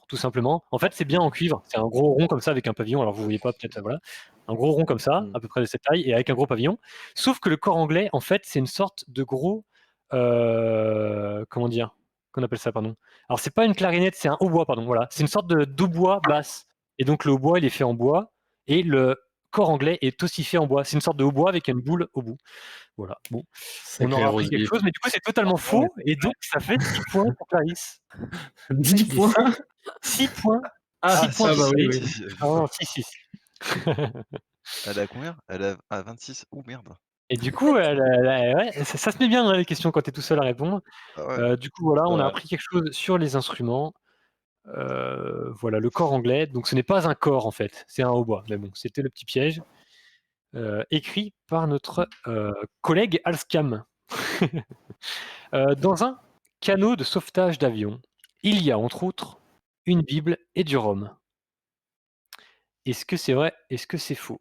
tout simplement. En fait, c'est bien en cuivre. C'est un gros rond comme ça avec un pavillon. Alors, vous voyez pas peut-être, voilà. Un gros rond comme ça, à peu près de cette taille, et avec un gros pavillon. Sauf que le corps anglais, en fait, c'est une sorte de gros... comment dire? Qu'on appelle ça, pardon. Alors, c'est pas une clarinette, c'est un hautbois, pardon. Voilà. C'est une sorte de hautbois basse. Et donc, le hautbois, il est fait en bois. Et le corps anglais est aussi fait en bois. C'est une sorte de hautbois avec une boule au bout. Voilà. Bon. On aura appris quelque chose, mais du coup, c'est totalement faux. Et donc, ça fait 10 points pour Clarisse. 10 points. 6 points. Ah, 6 points. ça, bah oui, Si, oui. si, si. Ah non, 6. Elle a combien? Elle a 26. Oh merde. Et du coup, ouais, ça se met bien, hein, les questions quand tu es tout seul à répondre. Ah ouais. Du coup, voilà, on a Ouais. appris quelque chose sur les instruments. Voilà, le corps anglais. Donc, ce n'est pas un corps, en fait. C'est un hautbois. Mais bon, c'était le petit piège. Écrit par notre collègue Alscam. Dans un canot de sauvetage d'avion, il y a, entre autres, une Bible et du rhum. Est-ce que c'est vrai? Est-ce que c'est faux?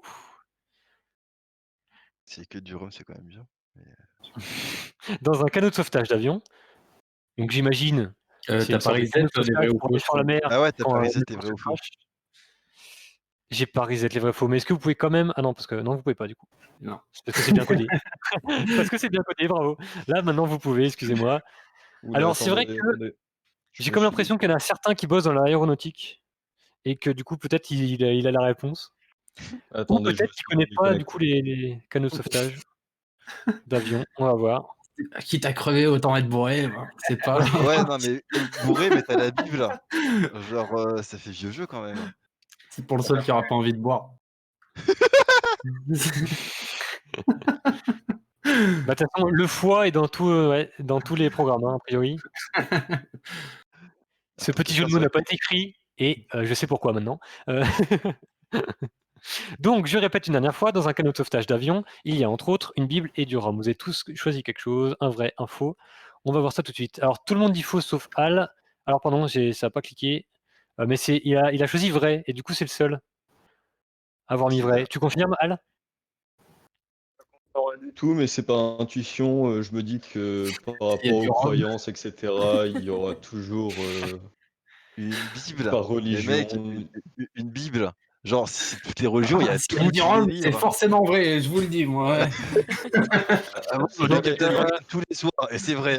C'est que du rhum, c'est quand même bien. Dans un canot de sauvetage d'avion, donc j'imagine, c'est T'as une sorte de Paris canot de 7, les sauvetage vrais ou pour aller faux, sur la mer Ah ouais, t'as quand pas un risé tes avion vrais se ou faux. crache. J'ai pas reset les vrais faux, mais est-ce que vous pouvez quand même... Ah non, parce que non, vous pouvez pas du coup. Non. C'est parce que c'est bien codé. Parce que c'est bien codé, bravo. Là, maintenant, vous pouvez, excusez-moi. Oula, Alors, c'est vrai que attendez. j'ai comme l'impression qu'il y en a certains qui bossent dans l'aéronautique et que du coup, peut-être il a la réponse. Ou Attendez, je peut-être me qu'il suis connaît pas du déconnecté. coup les canaux de sauvetage d'avion. On va voir. Quitte à crever, autant être bourré. Ben, c'est pas. Ouais, non, mais bourré, mais t'as la Bible là. Genre, ça fait vieux jeu quand même. C'est pour le seul qui aura pas envie de boire. Bah, de toute façon, le foie est dans tous les programmes, hein, a priori. Ce Après, petit jeu de ça mots serait n'a pas été écrit et je sais pourquoi maintenant. Donc, je répète une dernière fois, dans un canot de sauvetage d'avion, il y a entre autres une Bible et du rhum. Vous avez tous choisi quelque chose, un vrai, un faux. On va voir ça tout de suite. Alors, tout le monde dit faux sauf Al. Alors, pardon, ça n'a pas cliqué. Mais il a choisi vrai et du coup, c'est le seul à avoir mis vrai. Tu confirmes, Al? Pas du tout, mais c'est par intuition. Je me dis que par Il y a rapport du aux rhum. croyances, etc., il y aura toujours une Bible. par Les religion. mecs, une Bible. Genre, si c'est toutes les religions, il y a S'il y a tous du les rhum, c'est livres. forcément vrai, je vous le dis, moi. Ouais. Ah, moi, je regarde Captain Morgan tous les soirs, et c'est vrai.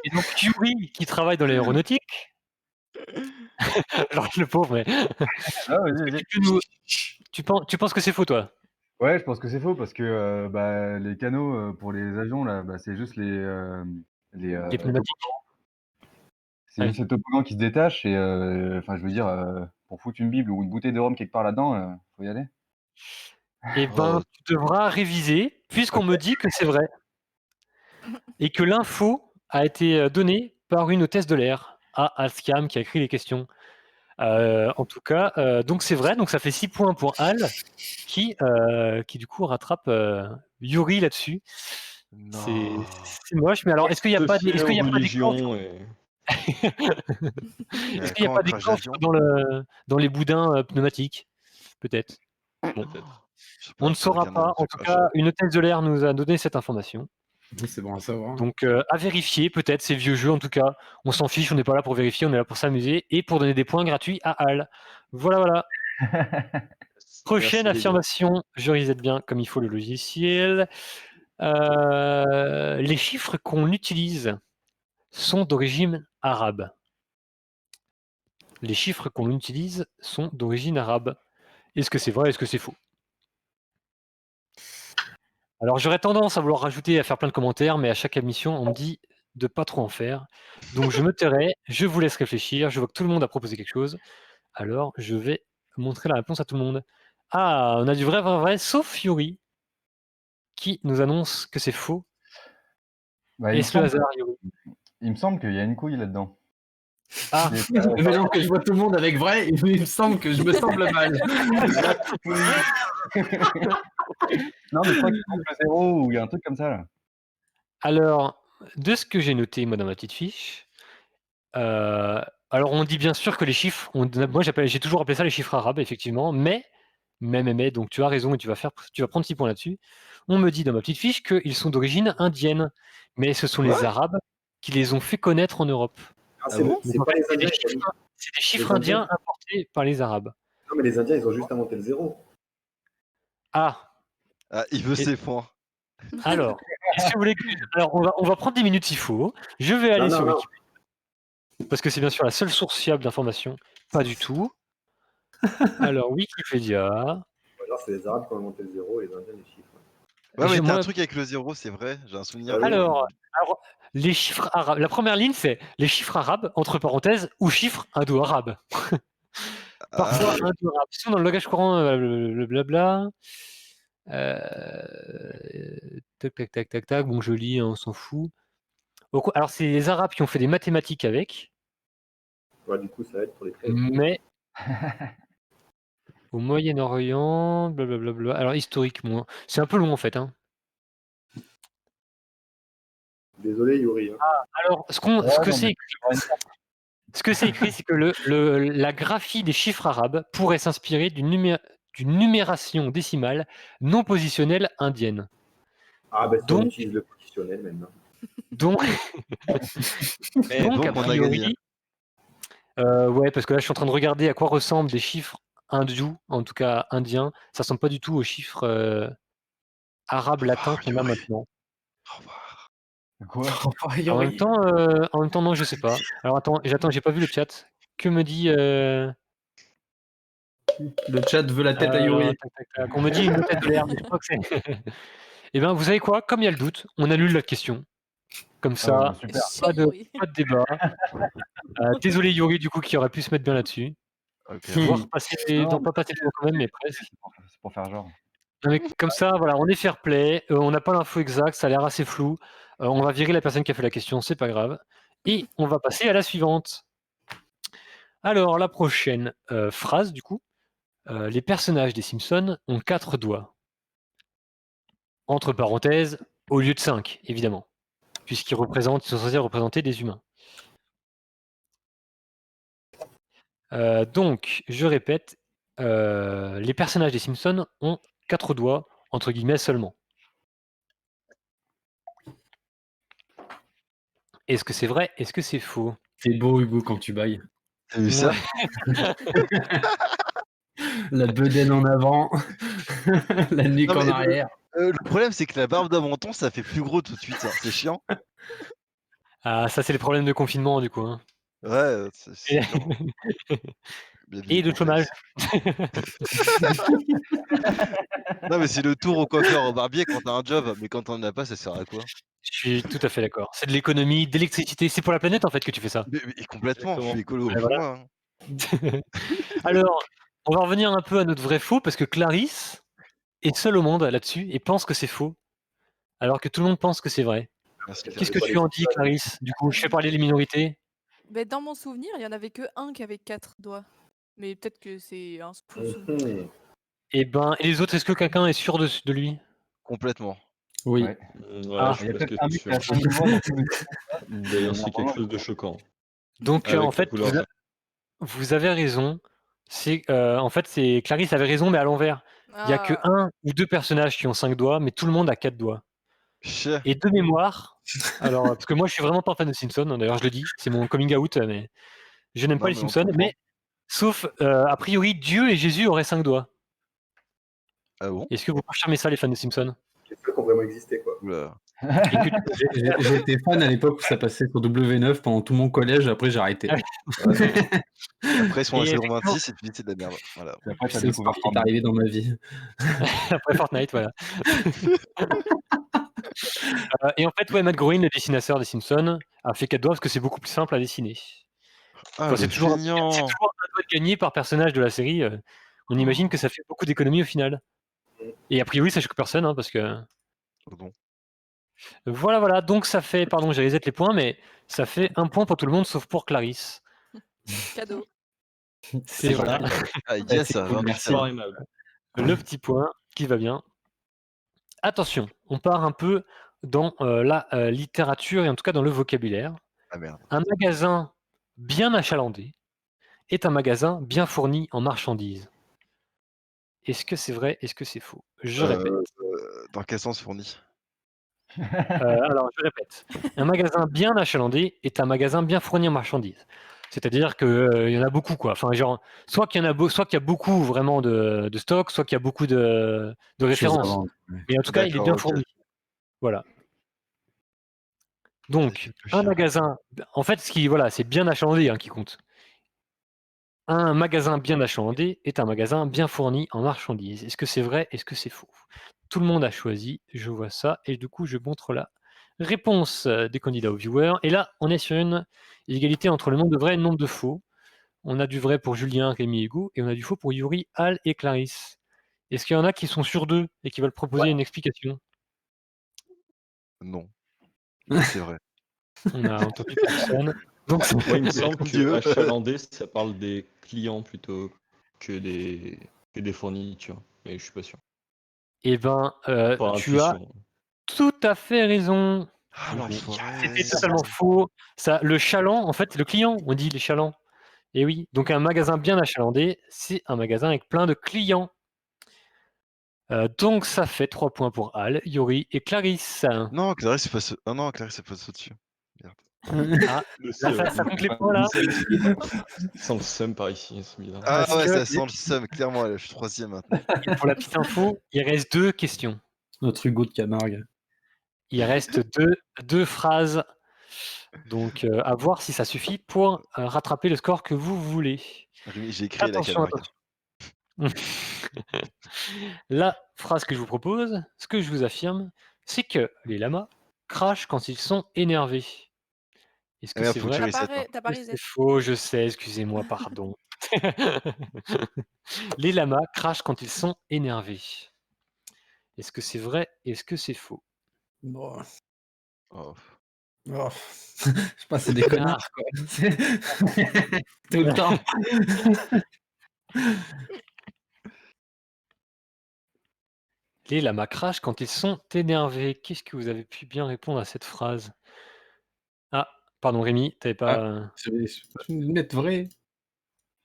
Et donc, Yuri, qui travaille dans l'aéronautique. Alors, le pauvre, mais. Ah, vas-y, vas-y. Tu penses que c'est faux, toi? Ouais, je pense que c'est faux parce que bah, les canaux pour les avions, là, bah, c'est juste les Les pneumatiques? c'est Ouais. juste les toboggans qui se détachent et enfin, je veux dire, pour foutre une Bible ou une bouteille de rhum quelque part là-dedans, faut y aller. Eh ben, tu devras réviser, puisqu'on me dit que c'est vrai. Et que l'info a été donnée par une hôtesse de l'air à Alscam qui a écrit les questions. En tout cas, donc c'est vrai, donc ça fait 6 points pour Al, qui du coup rattrape Yuri là-dessus. C'est moche, mais alors est-ce qu'il n'y a pas des religion et... Est-ce qu'il n'y a pas des coffres dans les boudins pneumatiques? Peut-être. Bon. On ne saura pas. En tout cas, une hôtesse de l'air nous a donné cette information. Oui, c'est bon à savoir. Donc à vérifier, peut-être ces vieux jeux. En tout cas, on s'en fiche, on n'est pas là pour vérifier, on est là pour s'amuser et pour donner des points gratuits à Al. Voilà. Prochaine Merci, affirmation, je reset bien comme il faut le logiciel. Les chiffres qu'on utilise sont d'origine arabe. Les chiffres qu'on utilise sont d'origine arabe. Est-ce que c'est vrai? Est-ce que c'est faux? Alors j'aurais tendance à vouloir rajouter, à faire plein de commentaires, mais à chaque émission, on me dit de pas trop en faire. Donc je me tairai, je vous laisse réfléchir. Je vois que tout le monde a proposé quelque chose. Alors je vais montrer la réponse à tout le monde. Ah, on a du vrai, sauf Yuri, qui nous annonce que c'est faux. Bah, il me Est-ce le semble hasard, Yuri? il me semble qu'il y a une couille là-dedans. Ah, Mais maintenant que je vois tout le monde avec vrai, il me semble que je me semble mal. Non, mais je crois qu'il manque le 0 ou il y a un truc comme ça là. alors, de ce que j'ai noté, moi, dans ma petite fiche, alors on dit bien sûr que les chiffres, moi j'ai toujours appelé ça les chiffres arabes, effectivement, mais, donc tu as raison et tu vas prendre 6 points là-dessus. On me dit dans ma petite fiche qu'ils sont d'origine indienne, mais ce sont les Arabes qui les ont fait connaître en Europe. Ah, c'est bon c'est pas les Indiens. C'est des chiffres Les Indiens. indiens importés par les Arabes. Non, mais les Indiens, ils ont juste inventé le 0. Ah, Ah, il veut Et- ses points. alors, est-ce que vous voulez que... Alors, on va prendre 10 minutes s'il faut. Je vais aller sur non. Wikipédia. Parce que c'est bien sûr la seule source fiable d'information. Pas du tout. Alors, Wikipédia. Ou alors, c'est les Arabes qui ont inventé le 0 et les Indiens, les chiffres. Ouais, mais t'as Moi- un truc avec le 0, c'est vrai, j'ai un souvenir. Ah oui. Alors, les chiffres arabes. La première ligne, c'est les chiffres arabes, entre parenthèses, ou chiffres indo-arabes. Parfois indo-arabes. Sinon, dans le langage courant, le blabla. Tac. Bon, je lis, hein, on s'en fout. Alors, c'est les Arabes qui ont fait des mathématiques avec, Ouais, du coup, ça aide pour les créer. mais au Moyen-Orient, blablabla. Alors, historiquement, c'est un peu long en fait. Hein. Désolé, Yuri. Hein. Alors, ce que c'est écrit, c'est que la graphie des chiffres arabes pourrait s'inspirer d'une numération décimale non positionnelle indienne. Ah, ben, si Donc- on utilise le positionnel maintenant. Donc, donc a donc, on a gagné. priori, ouais, parce que là, je suis en train de regarder à quoi ressemblent des chiffres hindous, en tout cas indiens. Ça ressemble pas du tout aux chiffres arabes latins qu'on a Yuri. maintenant. Au revoir. Quoi? En même temps, non, je sais pas. Alors attends, j'ai pas vu le chat. Que me dit Le chat veut la tête à Yuri. tac. On me dit une tête de l'air, mais je crois que c'est. Eh bien, vous savez quoi? Comme il y a le doute, on annule la question. Comme ça, Super. pas de, Yuri. pas de débat. Désolé Yuri, du coup, qui aurait pu se mettre bien là-dessus. Ok. Voire passer, Non, non, pas passer le temps quand même, mais presque. C'est pour faire genre. Non, mais comme ça, voilà, on est fair play, on n'a pas l'info exacte, ça a l'air assez flou. On va virer la personne qui a fait la question, c'est pas grave. Et on va passer à la suivante. Alors, la prochaine phrase, du coup. Les personnages des Simpsons ont 4 doigts. Entre parenthèses, au lieu de 5, évidemment. Puisqu'ils sont censés représenter des humains. Donc, je répète, les personnages des Simpsons ont 4 doigts, entre guillemets seulement. Est-ce que c'est vrai? Est-ce que c'est faux? C'est beau, Hugo, quand tu bailles. T'as vu ça? La bedaine en avant, la nuque Non, en mais arrière. Le problème, c'est que la barbe d'un menton, ça fait plus gros tout de suite, hein. C'est chiant. Ah, ça, c'est les problèmes de confinement, du coup. Hein. Ouais, c'est Et, chiant. Bien et de complexe. chômage. Non, mais c'est le tour au coiffeur, au barbier quand t'as un job, mais quand t'en as pas, ça sert à quoi? Je suis tout à fait d'accord. C'est de l'économie, d'électricité. C'est pour la planète, en fait, que tu fais ça. Mais complètement, je suis écolo. Ouais, voilà. Moi, hein. Alors, on va revenir un peu à notre vrai faux, parce que Clarisse est seule au monde là-dessus et pense que c'est faux, alors que tout le monde pense que c'est vrai. Merci. Qu'est-ce que tu en dis, Clarisse? Du coup, je fais parler les minorités. Ben, dans mon souvenir, il y en avait que un qui avait 4 doigts. Mais peut-être que c'est un faux souvenir. Mhm. Et les autres, est-ce que quelqu'un est sûr de lui? Complètement. Oui. Ouais. Ouais, Ah. je Il y suis a presque peut-être un mec qui sûr. a 5 doigts dans tous les- D'ailleurs, c'est quelque chose de choquant. Donc, Avec en la fait, couleur. vous avez raison. En fait, c'est Clarisse avait raison, mais à l'envers. Il y a que Ah. 1 ou 2 personnages qui ont 5 doigts, mais tout le monde a 4 doigts. Chien. Et de mémoire, alors parce que moi je suis vraiment pas fan de Simpsons, hein, d'ailleurs je le dis, c'est mon coming out, mais je n'aime pas Non, les mais on Simpsons, comprend. mais sauf a priori Dieu et Jésus auraient 5 doigts. Ah bon? Est-ce que vous confirmez ça, les fans de Simpsons? Les seuls qui ont vraiment existé, quoi. Oula. Et que J'étais fan à l'époque où ça passait sur W9 pendant tout mon collège, après j'ai arrêté. Après, ils sont Et la saison effectivement 26 et puis c'est de la merde. Voilà. Et après, t'as C'est le découvert sport qui est arrivé dans ma vie. après Fortnite, voilà. Et en fait, ouais, Matt Groening, le dessinateur des Simpsons, a fait 4 doigts parce que c'est beaucoup plus simple à dessiner. Ah, Enfin, le c'est toujours un feignant. doigt de gagné par personnage de la série. On imagine que ça fait beaucoup d'économies au final. Et a priori, ça choque personne, hein, parce que Pardon. voilà. Donc ça fait, pardon, j'ai reset les points, mais ça fait 1 point pour tout le monde sauf pour Clarisse. Cadeau. C'est voilà, Ah, yes, c'est cool, 28 merci. alors. le petit point qui va bien. Attention, on part un peu dans la littérature et en tout cas dans le vocabulaire. Ah merde. Un magasin bien achalandé est un magasin bien fourni en marchandises. Est-ce que c'est vrai? Est-ce que c'est faux? Je répète. Dans quel sens fourni? Alors je répète. Un magasin bien achalandé est un magasin bien fourni en marchandises. C'est-à-dire que, il y en a beaucoup quoi. Enfin genre, soit qu'il y a beaucoup vraiment de stock, soit qu'il y a beaucoup de Chose à références. vendre, ouais. Mais en tout cas, il est D'accord, bien ok. fourni. Voilà. Ça Donc, fait un réfléchir. magasin en fait, c'est bien achalandé, hein, qui compte. Un magasin bien achalandé est un magasin bien fourni en marchandises. Est-ce que c'est vrai? Est-ce que c'est faux? Tout le monde a choisi, je vois ça, et du coup, je montre la réponse des candidats aux viewers. Et là, on est sur une égalité entre le nombre de vrais et le nombre de faux. On a du vrai pour Julien, Rémi et Hugo, et on a du faux pour Yuri, Al et Clarisse. Est-ce qu'il y en a qui sont sur d'eux et qui veulent proposer une explication? Non. C'est vrai. On a entendu personne. Donc, Moi, il me semble Dieu. que achalandé, ça parle des clients plutôt que des fournitures. Mais je suis pas sûr. eh ben, Par tu as intuition. tout à fait raison. Ah, C'était l'enfoiré. totalement faux. Ça, le chaland, en fait, le client, on dit les chalands. Et oui, donc un magasin bien achalandé, c'est un magasin avec plein de clients. Donc ça fait 3 points pour Al, Yuri et Clarisse. Non, Clarisse passe. Ah non, Clarisse passe au-dessus. Merde. Ah, Le là, ça compte les points là. Sans le seum par ici, c'est bizarre. Ah Parce ouais, que- ça sent le seum, clairement. Je suis 3ème maintenant. Et pour la petite info, il reste 2 questions. Notre Hugo de Camargue. Il reste deux phrases. Donc à voir si ça suffit pour rattraper le score que vous voulez. Rémi, j'ai créé la Attention, Camargue. La phrase que je vous propose, ce que je vous affirme, c'est que les lamas crachent quand ils sont énervés. Est-ce que merde, c'est faut que tu vrai? T'as reset, pas, hein. t'as pas C'est reset. faux, je sais, excusez-moi, pardon. Les lamas crachent quand ils sont énervés. Est-ce que c'est vrai? Est-ce que c'est faux? Bon. Oh. Oh. Je sais pas, c'est des connards, quoi. Tout le temps. Les lamas crachent quand ils sont énervés. Qu'est-ce que vous avez pu bien répondre à cette phrase? Ah, pardon, Rémi, t'avais pas. Je vais mettre vrai.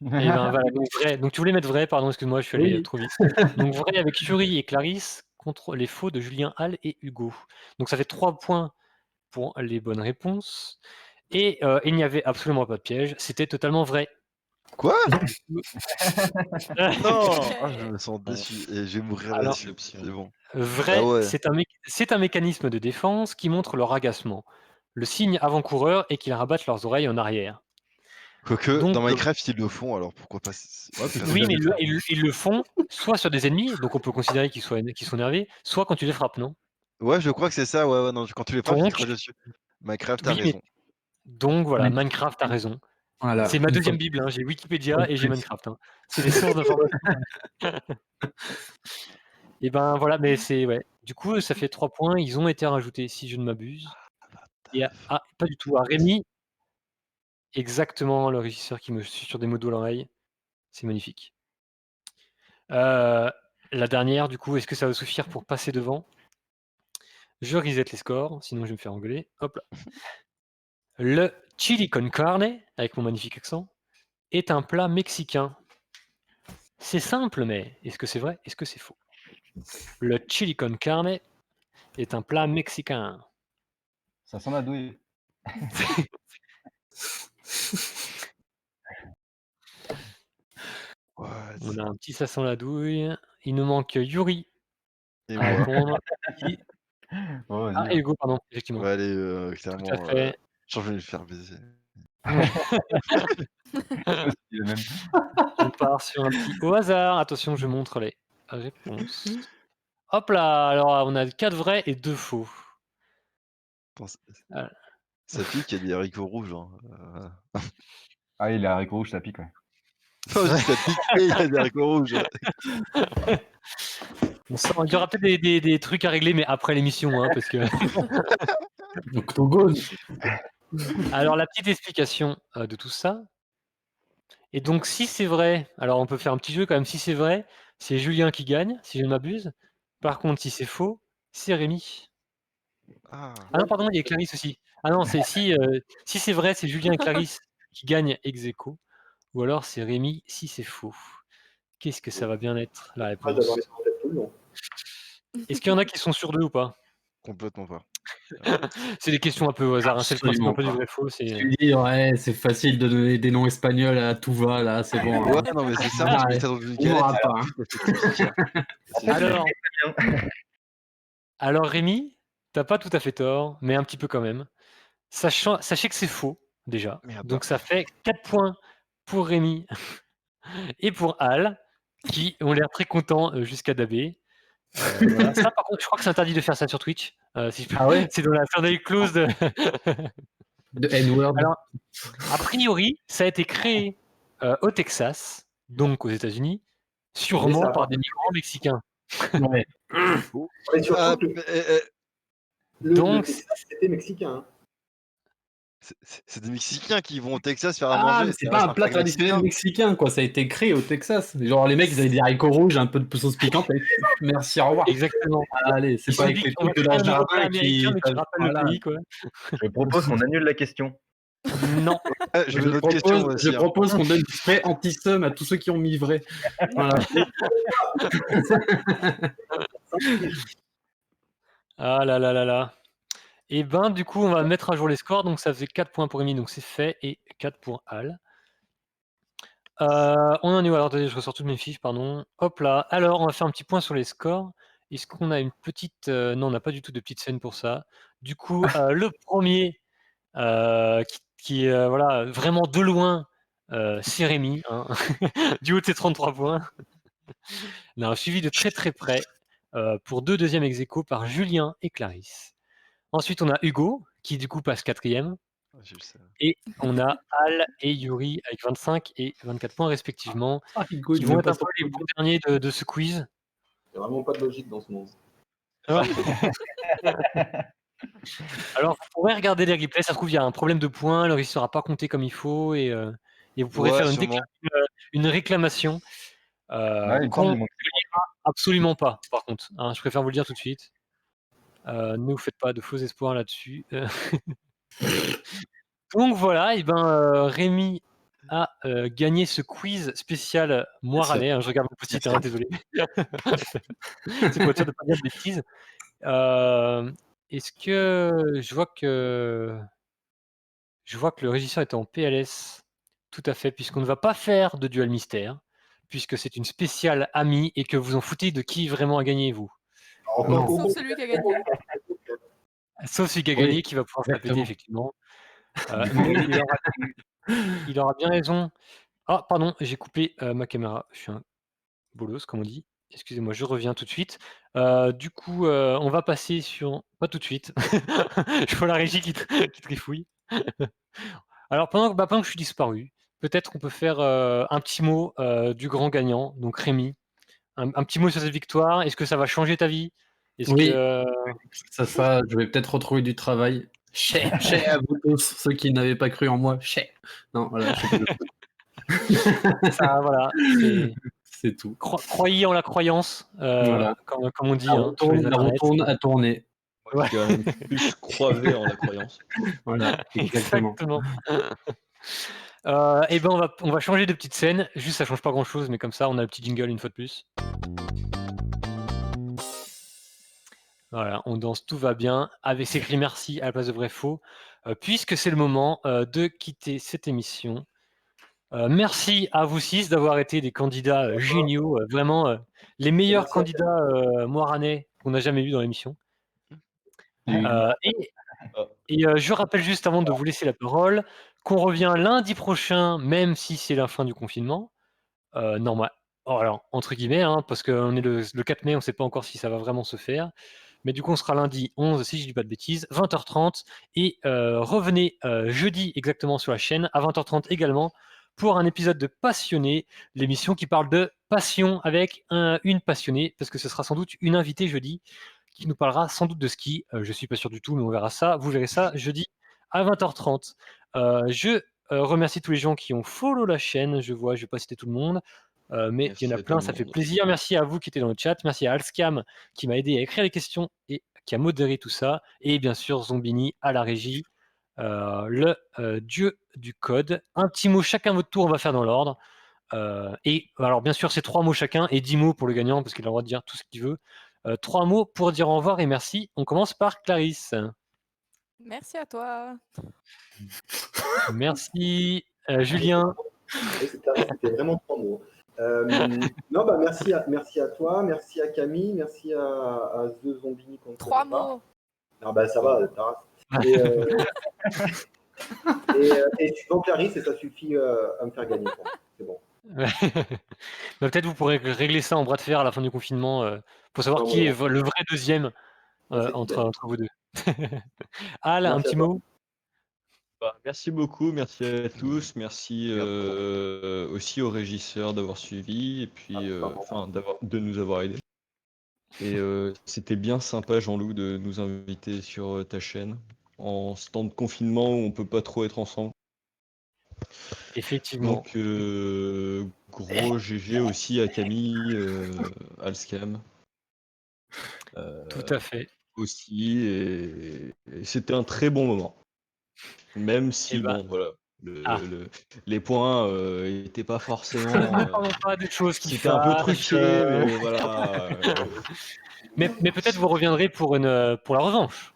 Eh ben voilà, donc vrai. Donc tu voulais mettre vrai, pardon, excuse-moi, je suis allé Oui. trop vite. Donc vrai avec Yuri et Clarisse contre les faux de Julien, Hall et Hugo. Donc ça fait 3 points pour les bonnes réponses. Et il n'y avait absolument pas de piège, c'était totalement vrai. Quoi? Non. Ah, je me sens déçu et je vais mourir Alors, là-dessus. C'est bon. Vrai, Ah ouais. c'est un mécanisme de défense qui montre leur agacement. Le signe avant-coureur est qu'ils rabattent leurs oreilles en arrière. Quoique, Donc, dans Minecraft, ils le font, alors pourquoi pas. oui, mais ils le font soit sur des ennemis, donc on peut considérer qu'ils sont énervés, soit quand tu les frappes, non? Ouais, je crois que c'est ça, ouais, non, quand tu les frappes, ils te Donc, crachent dessus. Minecraft, t'as oui, mais raison. donc voilà, Oui. Minecraft, tu as raison. Voilà. C'est ma Une deuxième fois- bible, hein, j'ai une Wikipédia fois de et j'ai plus. Minecraft, hein. C'est des sources d'informations. Et ben voilà, mais c'est ouais. Du coup, ça fait 3 points, ils ont été rajoutés si je ne m'abuse. Et pas du tout, à Rémi, exactement, le régisseur qui me suit sur des mots dans l'oreille. C'est magnifique. La dernière, du coup, est-ce que ça va suffire pour passer devant? Je reset les scores, sinon je vais me faire engueuler. Hop là. Le chili con carne, avec mon magnifique accent, est un plat mexicain. C'est simple, mais est-ce que c'est vrai? Est-ce que c'est faux? Le chili con carne est un plat mexicain. Ça sent la douille. On a un petit ça sent la douille. Il nous manque Yuri Et à moi. répondre. Oh, vas-y. Ah, et Hugo, pardon, effectivement. Ouais, allez, Tout à clairement, fait. j'ai envie de le faire baiser. C'est le même. On part sur un petit au hasard. Attention, je montre les réponses. Hop là, alors on a 4 vrais et 2 faux. Pense- Ah. Ça pique, il y a des haricots rouges. Hein. Ah, il est haricot rouge, ça pique, ouais. Non, je dis ça pique et il y a des haricots rouges. Il y aura peut-être des trucs à régler, mais après l'émission, hein, parce que. Octogone. Alors la petite explication de tout ça. Et donc si c'est vrai, alors on peut faire un petit jeu quand même. Si c'est vrai, c'est Julien qui gagne, si je ne m'abuse. Par contre, si c'est faux, c'est Rémi. Ah, Ah non, pardon, il y a Clarisse aussi. Ah non, c'est si c'est vrai, c'est Julien et Clarisse qui gagnent ex aequo. Ou alors c'est Rémi si c'est faux. Qu'est-ce que ça va bien être la Ah, réponse? d'avoir les en tête tout le long. Est-ce qu'il y en a qui sont sûrs d'eux ou pas? complètement pas. C'est des questions un peu au hasard, hein, c'est le principe un peu du Absolument vrai faux. Je lui dis, ouais, c'est facile de donner des noms espagnols à tout va, là, c'est bon. Ouais, non, mais c'est ça, Ah, tu mets ouais. ça dans une On m'aura canette. pas. Hein. Alors, alors Rémi, t'as pas tout à fait tort, mais un petit peu quand même. Sachez que c'est faux, déjà. Merde. Donc ça fait 4 points pour Rémi et pour Al, qui ont l'air très contents jusqu'à Dabé. Voilà. Ça, par contre, je crois que c'est interdit de faire ça sur Twitch. Si je peux- Ah ouais C'est dans la clause de. De N-word. Alors, a priori, ça a été créé au Texas, donc aux États-Unis, Mais sûrement ça a par pas- des migrants mexicains. Ouais. Et surtout Ah, que le Donc, Texas, c'était mexicain. Hein. c'est des Mexicains qui vont au Texas faire à Ah, manger. mais c'est ça pas reste un plat plat traditionnel mexicain, quoi. Ça a été créé au Texas. Genre, les mecs, ils avaient des haricots rouges, un peu de sauce piquante. Et... Merci, au revoir. exactement. Allez, c'est Ils pas se avec dit les qu'on va trucs de créer leur un nouveau plat jardin américain, qui. mais qui rappelle Voilà. le pays, quoi. Je propose qu'on annule la question. Non. Je veux une autre question moi Je aussi. Hein. propose qu'on donne du frais anti-seum à tous ceux qui ont mis vrai. Voilà. Ah là là là là. Et ben, du coup, on va mettre à jour les scores. Donc, ça faisait 4 points pour Rémi, donc c'est fait, et 4 pour Al. On en est où? Alors, attendez, je ressors toutes mes fiches, pardon. Hop là. Alors, on va faire un petit point sur les scores. Est-ce qu'on a une petite. Non, on n'a pas du tout de petite scène pour ça. Du coup, le premier qui voilà, vraiment de loin, c'est Rémi, hein, du haut de ses 33 points. Non, suivi de très très près pour 2 deuxièmes ex aequo par Julien et Clarisse. Ensuite, on a Hugo qui du coup passe 4e. Je le sais. Et on a Al et Yuri avec 25 et 24 points respectivement, Ah, Hugo, qui il vont veut être un pas peu les bons derniers de ce quiz. Il n'y a vraiment pas de logique dans ce monde. Alors, vous pourrez regarder les replays, ça se trouve, il y a un problème de points, le risque ne sera pas compté comme il faut, et vous pourrez Ouais, faire sûrement. une réclamation Ouais, il me semble qu'on qu'il ne manque- liera absolument pas, par contre. Hein, je préfère vous le dire tout de suite. Ne vous faites pas de faux espoirs là-dessus. Donc voilà, et ben Rémi a gagné ce quiz spécial Moiranais. Hein, je regarde mon post-it, hein, désolé. C'est pour être sûr de ne pas dire de bêtises. Est-ce que je vois que le régisseur est en PLS? Tout à fait, puisqu'on ne va pas faire de duel mystère, puisque c'est une spéciale amie et que vous en foutez de qui vraiment a gagné, vous. Encore Sauf celui qui a gagné. Sauf celui qui a Oui, gagné, qui va pouvoir se la péter, exactement. effectivement. Mais il aura bien raison. Ah, pardon, j'ai coupé ma caméra. Je suis un bolos, comme on dit. Excusez-moi, je reviens tout de suite. Du coup, on va passer sur. Pas tout de suite. Je vois la régie qui trifouille. Alors, pendant que je suis disparu, peut-être qu'on peut faire un petit mot du grand gagnant, donc Rémi. Un petit mot sur cette victoire. Est-ce que ça va changer ta vie? Est-ce Oui. que. Ça, je vais peut-être retrouver du travail. Chez à vous tous, ceux qui n'avaient pas cru en moi. Chez. Non, voilà. Ça, voilà. C'est tout. Croyez en la croyance, Voilà. comme on dit. La Hein, sur les roue internets. tourne à tourner. Moi, je dirais même plus croivé en la croyance. Voilà, exactement. Et ben on va changer de petite scène. Juste, ça change pas grand chose, mais comme ça, on a le petit jingle une fois de plus. Voilà, on danse, tout va bien, avec c'est écrit merci à la place de vrai faux, puisque c'est le moment de quitter cette émission. Merci à vous 6 d'avoir été des candidats géniaux, vraiment les meilleurs Merci à toi. candidats moiranais qu'on a jamais eu dans l'émission. Je rappelle juste avant de vous laisser la parole qu'on revient lundi prochain, même si c'est la fin du confinement. Normal. Alors, entre guillemets, hein, parce qu'on est le 4 mai, on ne sait pas encore si ça va vraiment se faire. Mais du coup, on sera lundi 11, si je dis pas de bêtises, 20h30. Et revenez jeudi exactement sur la chaîne, à 20h30 également, pour un épisode de Passionné, l'émission qui parle de passion avec une passionnée, parce que ce sera sans doute une invitée jeudi, qui nous parlera sans doute de ski. Je ne suis pas sûr du tout, mais on verra ça. Vous verrez ça jeudi à 20h30. Je remercie tous les gens qui ont follow la chaîne. Je vois, je ne vais pas citer tout le monde. Mais Merci il y en à a tout plein, le ça fait monde. plaisir. Merci à vous qui étiez dans le chat. Merci à Alscam qui m'a aidé à écrire les questions et qui a modéré tout ça. Et bien sûr, Zombini à la régie, le dieu du code. Un petit mot chacun votre tour, on va faire dans l'ordre. Et alors, bien sûr, c'est 3 mots chacun et 10 mots pour le gagnant parce qu'il a le droit de dire tout ce qu'il veut. 3 mots pour dire au revoir et merci. On commence par Clarisse. Merci à toi. Merci. Julien. Oui, c'était vraiment 3 mots. Non, bah, merci à toi, merci à Camille, merci à The Zombini qu'on ne 3 connaît pas. mots. Ah bah ça va, Taras. Et suivant Clarisse, et ça suffit à me faire gagner. C'est bon. Bah, peut-être vous pourrez régler ça en bras de fer à la fin du confinement pour savoir Non, qui non. est le vrai deuxième Non, c'est entre super. vous deux. Al, un Merci à petit toi. mot. Bah, merci beaucoup, merci à tous, merci aussi aux régisseurs d'avoir suivi et puis de nous avoir aidés. Et c'était bien sympa, Jean-Loup, de nous inviter sur ta chaîne en ce temps de confinement où on peut pas trop être ensemble. Effectivement. Donc gros GG aussi à Camille, Alscam. Tout à fait. Aussi et c'était un très bon moment. Même si bon voilà, les points étaient pas forcément. Pas des choses qui c'était un peu fâchent, truqué, mais voilà. Mais peut-être vous reviendrez pour la revanche.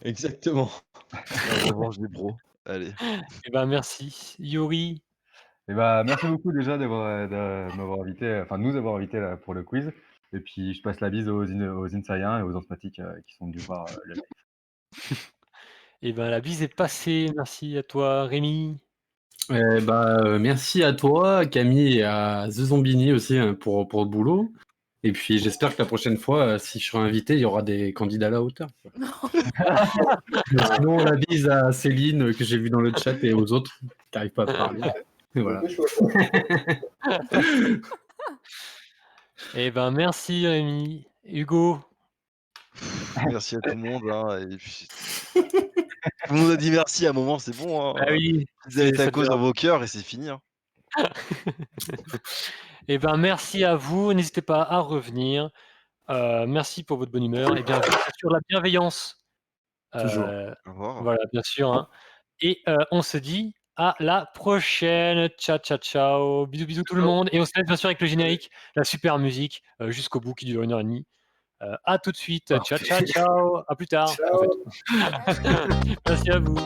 Exactement. La revanche des bros. Allez. Eh ben merci. Yuri. Et bah, merci beaucoup déjà de m'avoir invité, enfin de nous avoir invités là, pour le quiz. Et puis je passe la bise aux Insariens et aux Ansmatiques qui sont venus voir le live. Eh ben la bise est passée. Merci à toi, Rémi. Merci à toi, Camille, et à The Zombini aussi pour le boulot. Et puis j'espère que la prochaine fois, si je serai invité, il y aura des candidats à la hauteur. Sinon, la bise à Céline que j'ai vue dans le chat et aux autres qui n'arrivent pas à parler. Et voilà. Eh ben merci, Rémi. Hugo. Merci à tout le monde. Hein, et puis... Tout le monde a dit merci à un moment, c'est bon. Hein. Bah oui, vous avez ta cause dans vos cœurs et c'est fini. Hein. Eh ben merci à vous. N'hésitez pas à revenir. Merci pour votre bonne humeur. Et bien sur la bienveillance. Toujours. Voilà, bien sûr. Hein. Et on se dit à la prochaine. Ciao, ciao, ciao. Bisous, bisous tout le monde. Et on se laisse bien sûr avec le générique, la super musique jusqu'au bout qui dure 1h30. À tout de suite. Ciao, ciao, ciao. À plus tard. En fait. Merci à vous.